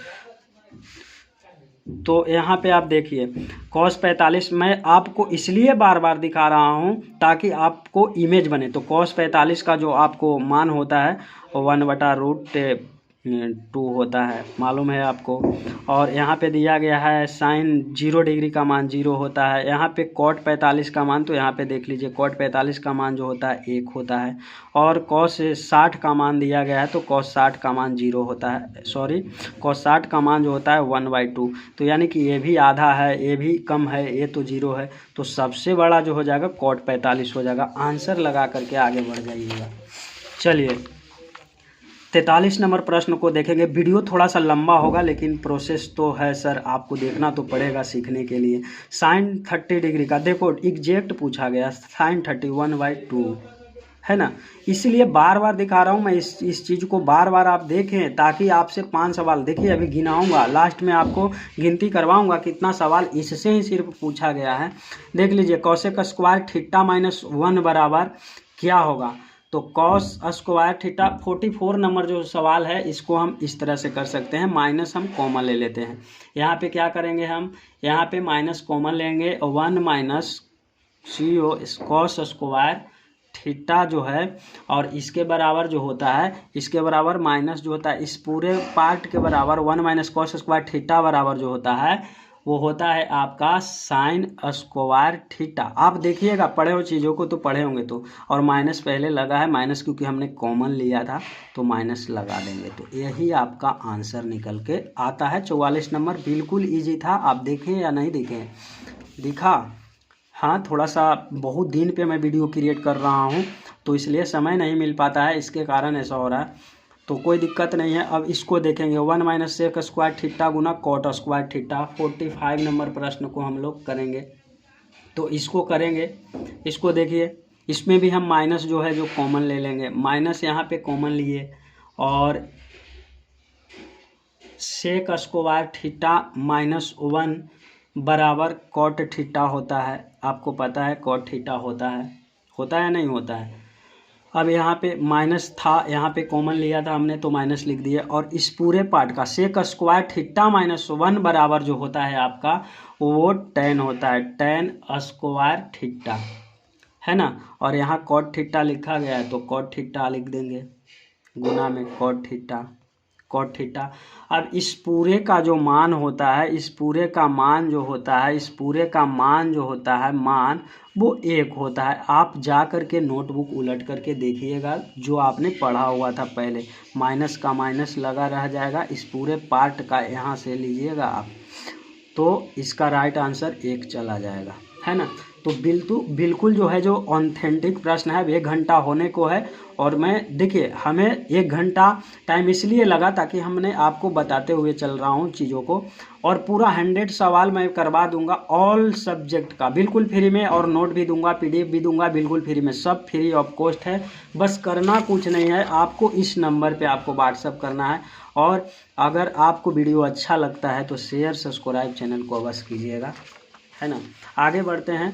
तो यहाँ पे आप देखिए cos 45, मैं आपको इसलिए बार बार दिखा रहा हूँ ताकि आपको इमेज बने। तो cos 45 का जो आपको मान होता है 1/√2 होता है, मालूम है आपको। और यहाँ पे दिया गया है sin 0 डिग्री का मान 0 होता है। यहाँ पे cot 45 का मान, तो यहाँ पे देख लीजिए cot 45 का मान जो होता है 1 होता है। और cos 60 का मान दिया गया है, तो cos 60 का मान 0 होता है, सॉरी cos 60 का मान जो होता है 1/2। तो यानी कि ये भी आधा है, ये भी कम है, ये तो 0 है, तो सबसे बड़ा जो हो जाएगा cot 45 हो जाएगा। आंसर लगा करके आगे बढ़ जाइएगा। चलिए 43 नंबर प्रश्न को देखेंगे। वीडियो थोड़ा सा लंबा होगा लेकिन प्रोसेस तो है सर, आपको देखना तो पड़ेगा सीखने के लिए। sin 30 डिग्री का देखो एग्जैक्ट पूछा गया, sin 30 1/2 है ना, इसलिए बार बार दिखा रहा हूँ मैं। इस चीज़ को बार बार आप देखें ताकि आपसे 5 सवाल, देखिए अभी गिनाऊंगा, लास्ट में आपको गिनती करवाऊंगा कितना सवाल इससे ही सिर्फ पूछा गया है। देख लीजिए cosec स्क्वायर थीटा -1 बराबर क्या होगा, तो cos स्क्वायर थीटा। 44 नंबर जो सवाल है इसको हम इस तरह से कर सकते हैं, माइनस हम कॉमन ले लेते हैं। यहाँ पे क्या करेंगे हम, यहाँ पे माइनस कॉमन लेंगे, 1 - cos स्क्वायर थीटा जो है, और इसके बराबर जो होता है, इसके बराबर माइनस जो होता है इस पूरे पार्ट के बराबर 1 - cos स्क्वायर थीटा बराबर जो होता है वो होता है आपका sin स्क्वायर थीटा। आप देखिएगा पढ़े हो चीज़ों को तो पढ़े होंगे तो, और माइनस पहले लगा है, माइनस क्योंकि हमने कॉमन लिया था तो माइनस लगा देंगे, तो यही आपका आंसर निकल के आता है। 44 नंबर बिल्कुल इजी था, आप देखें या नहीं देखें, दिखा। हाँ थोड़ा सा बहुत दिन पे मैं वीडियो क्रिएट कर रहा हूँ तो इसलिए समय नहीं मिल पाता है, इसके कारण ऐसा हो रहा है, तो कोई दिक्कत नहीं है। अब इसको देखेंगे 1 - sec स्क्वायर थीटा गुना cot स्क्वायर थीटा। 45 नंबर प्रश्न को हम लोग करेंगे, तो इसको करेंगे, इसको देखिए, इसमें भी हम माइनस जो है जो कॉमन ले लेंगे, माइनस यहाँ पे कॉमन लिए, और sec स्क्वायर थीटा -1 बराबर cot थीटा होता है, आपको पता है cot थीटा होता है, होता है नहीं होता है। अब यहाँ पे माइनस था, यहाँ पे कॉमन लिया था हमने तो माइनस लिख दिया। और इस पूरे पार्ट का सेक स्क्वायर थीटा माइनस 1 बराबर जो होता है आपका वो tan होता है, tan स्क्वायर थीटा, है ना। और यहाँ कॉट थीटा लिखा गया है तो कॉट थीटा लिख देंगे गुना में कॉट थीटा, कॉट थीटा। अब इस पूरे का जो मान होता है, इस पूरे का मान जो होता है, इस पूरे का मान जो होता है, मान वो 1 होता है। आप जा कर के नोटबुक उलट करके देखिएगा जो आपने पढ़ा हुआ था पहले, माइनस का माइनस लगा रह जाएगा, इस पूरे पार्ट का यहाँ से लीजिएगा आप तो इसका राइट आंसर 1 चला जाएगा, है ना। तो बिल्कुल जो है जो ऑथेंटिक प्रश्न है 1 घंटा होने को है। और मैं देखिए हमें 1 घंटा टाइम इसलिए लगा ताकि हमने आपको बताते हुए चल रहा हूँ चीज़ों को। और पूरा 100 सवाल मैं करवा दूंगा ऑल सब्जेक्ट का बिल्कुल फ्री में, और नोट भी दूंगा, PDF भी दूंगा बिल्कुल फ्री में, सब फ्री ऑफ कॉस्ट है। बस करना कुछ नहीं है, आपको इस नंबर पे आपको व्हाट्सअप करना है। और अगर आपको वीडियो अच्छा लगता है तो शेयर सब्सक्राइब चैनल को अवश्य कीजिएगा, है ना। आगे बढ़ते हैं।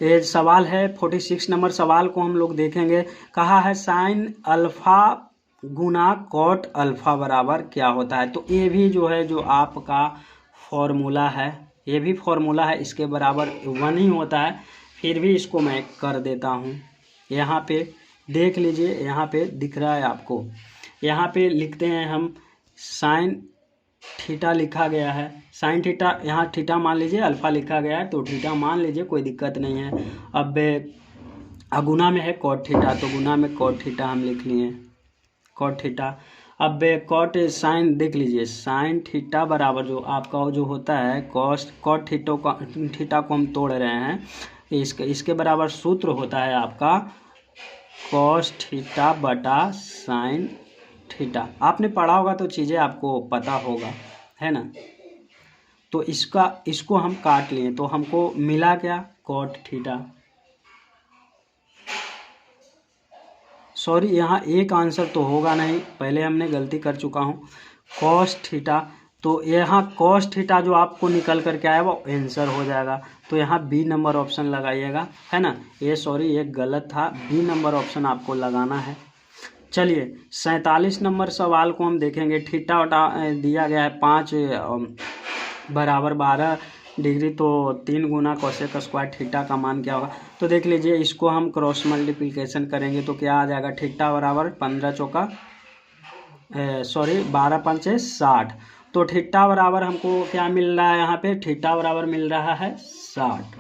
ये सवाल है 46 नंबर सवाल को हम लोग देखेंगे। कहा है साइन अल्फा गुना कॉट अल्फा बराबर क्या होता है। तो ये भी जो है जो आपका फॉर्मूला है, ये भी फॉर्मूला है, इसके बराबर 1 ही होता है। फिर भी इसको मैं कर देता हूँ। यहाँ पे देख लीजिए, यहाँ पे दिख रहा है आपको, यहाँ पे लिखते हैं हम साइन थीटा लिखा गया है, साइन थीटा, यहाँ थीटा मान लीजिए, अल्फा लिखा गया है तो थीटा मान लीजिए, कोई दिक्कत नहीं है। अब गुना में है कॉट थीटा तो गुना में कॉट थीटा हम लिख लिए, कॉट थीटा। अब कॉट साइन देख लीजिए, साइन थीटा बराबर जो आपका जो होता है कॉट थीटा को हम तोड़ रहे हैं, इसके बराबर सूत्र होता है आपका कॉस थीटा बटा साइन थीटा। आपने पढ़ा होगा तो चीज़ें आपको पता होगा, है ना। तो इसको हम काट लिए तो हमको मिला क्या, कॉट थीटा। सॉरी यहाँ एक आंसर तो होगा नहीं, पहले हमने गलती कर चुका हूँ, कॉस थीटा। तो यहाँ कॉस थीटा जो आपको निकल करके आया वो आंसर हो जाएगा। तो यहाँ बी नंबर ऑप्शन लगाइएगा, है ना। ये सॉरी ये गलत था, बी नंबर ऑप्शन आपको लगाना है। चलिए 47 नंबर सवाल को हम देखेंगे। थीटा वटा दिया गया है 5 बराबर 12 डिग्री, तो 3 गुना कोसेक स्क्वायर थीटा का मान क्या होगा। तो देख लीजिए इसको हम क्रॉस मल्टीप्लिकेशन करेंगे तो क्या आ जाएगा, थीटा बराबर 15 चौका 12 पंचे 60। तो थीटा बराबर हमको क्या मिल रहा है, यहाँ पे थीटा बराबर मिल रहा है 60,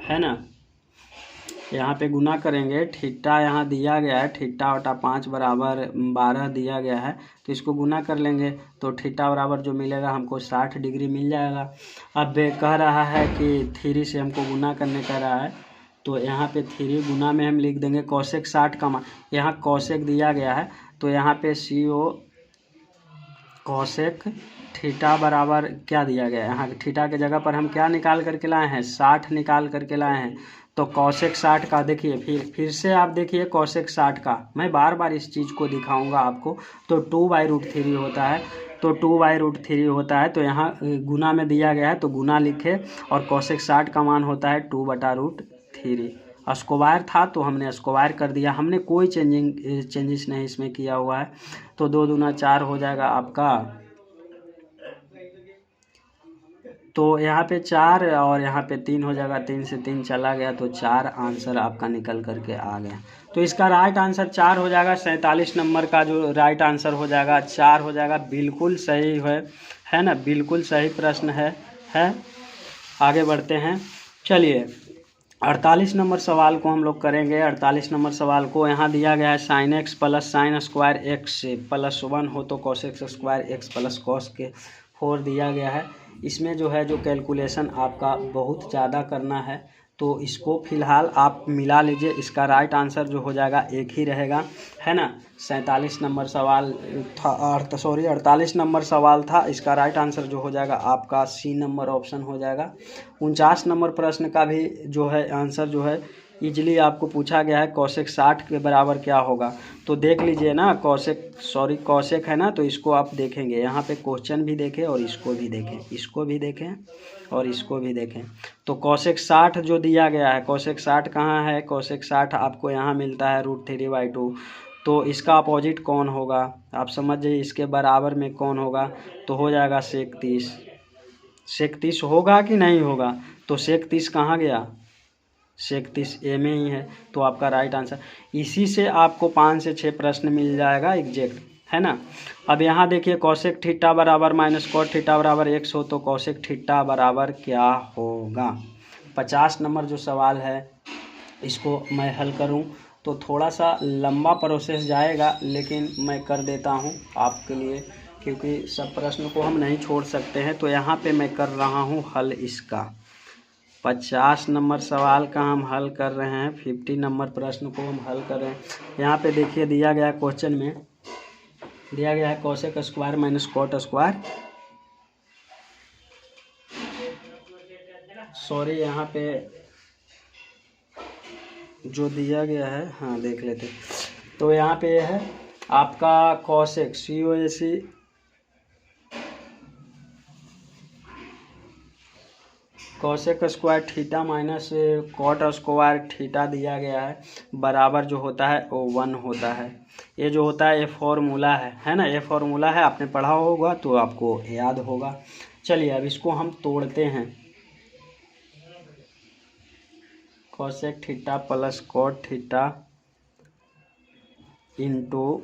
है ना। यहाँ पे गुना करेंगे, थीटा यहाँ दिया गया है, थीटा वटा 5 बराबर 12 दिया गया है, तो इसको गुना कर लेंगे तो थीटा बराबर जो मिलेगा हमको 60 डिग्री मिल जाएगा। अब कह रहा है कि 3 से हमको गुना करने कह रहा है, तो यहाँ पे 3 गुना में हम लिख देंगे कोसेक 60 का मान, यहाँ कोसेक दिया गया है तो यहाँ पे CO कोसेक थीटा बराबर क्या दिया गया है, यहाँ थीटा के जगह पर हम क्या निकाल करके लाए हैं, 60 निकाल करके लाए हैं। तो कोसेक 60 का देखिए, फिर से आप देखिए कोसेक 60 का, मैं बार बार इस चीज़ को दिखाऊंगा आपको। तो 2/√3 होता है, तो 2/√3 होता है, तो यहाँ गुना में दिया गया है तो गुना लिखे, और कोसेक 60 का मान होता है 2/√3। स्क्वायर था तो हमने स्क्वायर कर दिया, हमने कोई चेंजेस नहीं इसमें किया हुआ है। तो 2 दूना 4 हो जाएगा आपका, तो यहाँ पे 4 और यहाँ पे 3 हो जाएगा, 3 से 3 चला गया तो 4 आंसर आपका निकल करके आ गया। तो इसका राइट आंसर 4 हो जाएगा। 47 नंबर का जो राइट आंसर हो जाएगा 4 हो जाएगा, बिल्कुल सही है ना, बिल्कुल सही प्रश्न है। आगे बढ़ते हैं। चलिए 48 नंबर सवाल को हम लोग करेंगे। 48 नंबर सवाल को यहाँ दिया गया है sine x plus sine square x plus 1 हो तो cos x square x plus cos के 4 दिया गया है। इसमें जो है जो कैलकुलेशन आपका बहुत ज़्यादा करना है, तो इसको फिलहाल आप मिला लीजिए, इसका राइट आंसर जो हो जाएगा 1 ही रहेगा, है ना। 47 नंबर सवाल था, 48 नंबर सवाल था, इसका राइट आंसर जो हो जाएगा आपका C नंबर ऑप्शन हो जाएगा। 49 नंबर प्रश्न का भी जो है आंसर जो है इजली आपको पूछा गया है, कोसेक 60 के बराबर क्या होगा। तो देख लीजिए ना, कोसेक है ना, तो इसको आप देखेंगे, यहाँ पे क्वेश्चन भी देखें और इसको भी देखें, इसको भी देखें और इसको भी देखें तो cosec 60 जो दिया गया है, cosec 60 कहाँ है, cosec 60 आपको यहाँ मिलता है √3/2। तो इसका अपोजिट कौन होगा, आप समझ जाइए, इसके बराबर में कौन होगा, तो हो जाएगा sec 30। sec 30 होगा कि नहीं होगा, तो sec 30 कहाँ गया, sec 30 ए में ही है, तो आपका राइट आंसर। इसी से आपको 5 से 6 प्रश्न मिल जाएगा एग्जैक्ट, है ना। अब यहाँ देखिए cosec थीटा बराबर माइनस cot थीटा बराबर x हो, तो cosec थीटा बराबर क्या होगा। 50 नंबर जो सवाल है इसको मैं हल करूँ तो थोड़ा सा लंबा प्रोसेस जाएगा, लेकिन मैं कर देता हूँ आपके लिए, क्योंकि सब प्रश्न को हम नहीं छोड़ सकते हैं। तो यहाँ पे मैं कर रहा हूँ हल इसका। 50 नंबर सवाल का हम हल कर रहे हैं, 50 नंबर प्रश्न को हम हल कर रहे हैं। यहाँ पे देखिए दिया गया क्वेश्चन में दिया गया है cosec square minus cot square, sorry यहाँ पे जो दिया गया है, हाँ देख लेते। तो यहाँ पे है आपका cosec cosec square theta minus cot square theta दिया गया है, बराबर जो होता है वो 1 होता है। ये जो होता है ये फॉर्मूला है ना, ये फॉर्मूला है, आपने पढ़ा होगा तो आपको याद होगा। चलिए अब इसको हम तोड़ते हैं। cosec theta plus cot theta into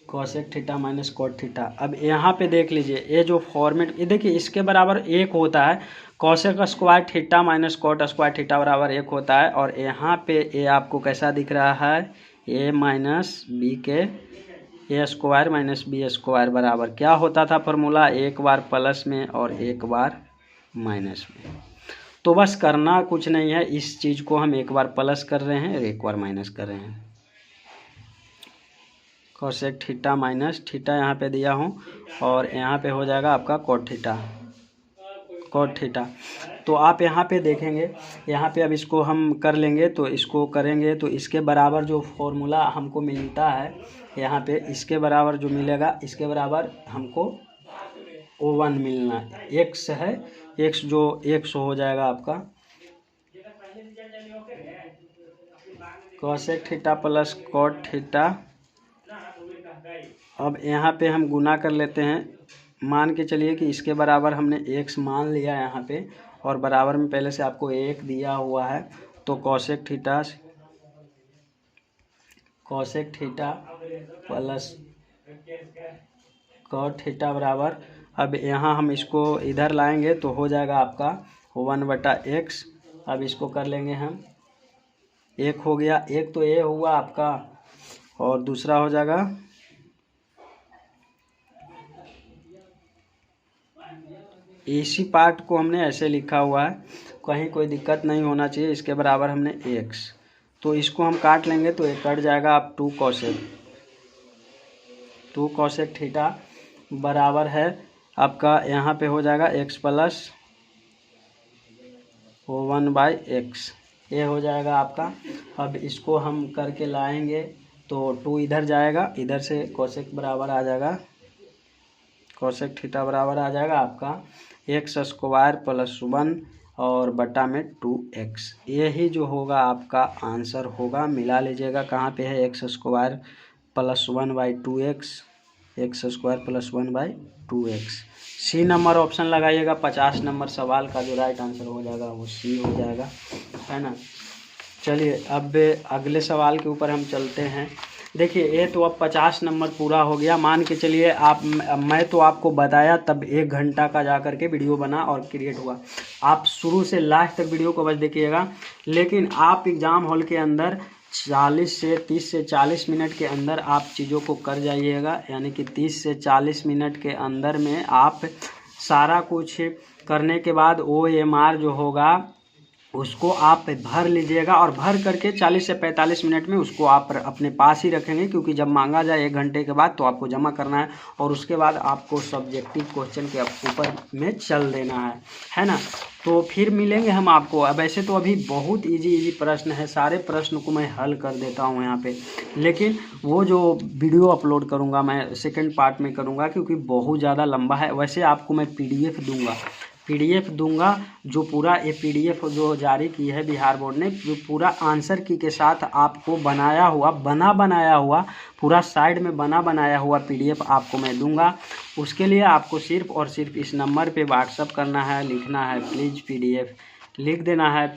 cosec theta minus cot theta. अब यहाँ पे देख लीजिए ये जो फॉर्मेट, ये देखिए इसके बराबर 1 होता है, cosec square theta minus cot square theta बराबर 1 होता है। और यहाँ पे ये आपको कैसा दिख रहा है, a माइनस बी के ए स्क्वायर माइनस बी स्क्वायर बराबर क्या होता था फॉर्मूला, एक बार प्लस में और एक बार माइनस में। तो बस करना कुछ नहीं है, इस चीज़ को हम एक बार प्लस कर रहे हैं और एक बार माइनस कर रहे हैं। cosec थीटा माइनस थीटा यहाँ पे दिया हूँ, और यहाँ पे हो जाएगा आपका cot थीटा। तो आप यहाँ पे देखेंगे, यहाँ पे अब इसको हम कर लेंगे, तो इसको करेंगे तो इसके बराबर जो फॉर्मूला हमको मिलता है, यहाँ पे इसके बराबर जो मिलेगा, इसके बराबर हमको O1 मिलना, x है, x जो x हो जाएगा आपका cosec theta plus cot theta. अब यहाँ पे हम गुना कर लेते हैं, मान के चलिए कि इसके बराबर हमने x मान लिया यहाँ पे, और बराबर में पहले से आपको 1 दिया हुआ है। तो cosec theta plus cot theta बराबर, अब यहाँ हम इसको इधर लाएंगे तो हो जाएगा आपका 1/x। अब इसको कर लेंगे हम, 1 हो गया, एक तो ये हुआ आपका, और दूसरा हो जाएगा इसी पार्ट को हमने ऐसे लिखा हुआ है, कहीं कोई दिक्कत नहीं होना चाहिए। इसके बराबर हमने x, तो इसको हम काट लेंगे तो ये कट जाएगा। आप 2 cosec थीटा बराबर है आपका, यहाँ पे हो जाएगा x प्लस 1/x, ये हो जाएगा आपका। अब इसको हम करके लाएंगे तो 2 इधर जाएगा, इधर से cosec बराबर आ जाएगा, cosec थीटा बराबर आ जाएगा आपका x स्क्वायर प्लस 1 और बटा में 2x। यही जो होगा आपका आंसर होगा। मिला लीजिएगा, कहाँ पे है x square plus 1/2x, x square plus 1/2x। C number option लगाइएगा। 50 नंबर सवाल का जो राइट आंसर हो जाएगा वो सी हो जाएगा, है ना। चलिए अब अगले सवाल के ऊपर हम चलते हैं। देखिए ये तो अब 50 नंबर पूरा हो गया, मान के चलिए आप, मैं तो आपको बताया तब 1 घंटा का जा कर के वीडियो बना और क्रिएट हुआ। आप शुरू से लास्ट तक वीडियो को बस देखिएगा, लेकिन आप एग्ज़ाम हॉल के अंदर 30 से 40 मिनट के अंदर आप चीज़ों को कर जाइएगा, यानी कि 30 से 40 मिनट के अंदर में आप सारा कुछ करने के बाद OMR जो होगा उसको आप भर लीजिएगा और भर करके 40 से 45 मिनट में उसको आप अपने पास ही रखेंगे, क्योंकि जब मांगा जाए 1 घंटे के बाद तो आपको जमा करना है और उसके बाद आपको सब्जेक्टिव क्वेश्चन के ऊपर में चल देना है ना। तो फिर मिलेंगे हम आपको। अब ऐसे तो अभी बहुत इजी प्रश्न है, सारे प्रश्न को मैं हल कर देता हूँ यहाँ पे, लेकिन वो जो वीडियो अपलोड करूँगा मैं सेकेंड पार्ट में करूँगा, क्योंकि बहुत ज़्यादा लंबा है। वैसे आपको मैं पीडीएफ दूंगा जो पूरा ये पीडीएफ जो जारी की है बिहार बोर्ड ने, जो पूरा आंसर की के साथ आपको बनाया हुआ पूरा साइड में बनाया हुआ पीडीएफ आपको मैं दूंगा। उसके लिए आपको सिर्फ और सिर्फ इस नंबर पे व्हाट्सअप करना है, लिखना है प्लीज़ पीडीएफ लिख देना है,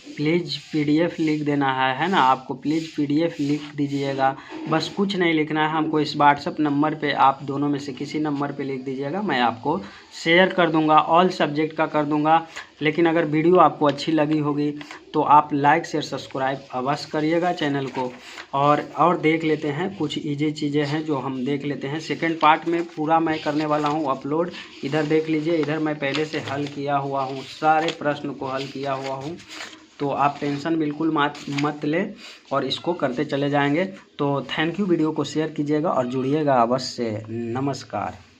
प्लीज़ पीडीएफ लिख देना है ना। आपको प्लीज़ पीडीएफ लिख दीजिएगा, बस कुछ नहीं लिखना है हमको। इस व्हाट्सअप नंबर पे आप दोनों में से किसी नंबर पे लिख दीजिएगा, मैं आपको शेयर कर दूंगा, ऑल सब्जेक्ट का कर दूंगा। लेकिन अगर वीडियो आपको अच्छी लगी होगी तो आप लाइक शेयर सब्सक्राइब अवश्य करिएगा चैनल को। और देख लेते हैं कुछ इजी चीज़ें हैं जो हम देख लेते हैं। सेकेंड पार्ट में पूरा मैं करने वाला हूँ अपलोड, इधर देख लीजिए, इधर मैं पहले से हल किया हुआ हूँ, सारे प्रश्न को हल किया हुआ हूँ। तो आप टेंशन बिल्कुल मत ले और इसको करते चले जाएंगे। तो थैंक यू, वीडियो को शेयर कीजिएगा और जुड़िएगा अवश्य। नमस्कार।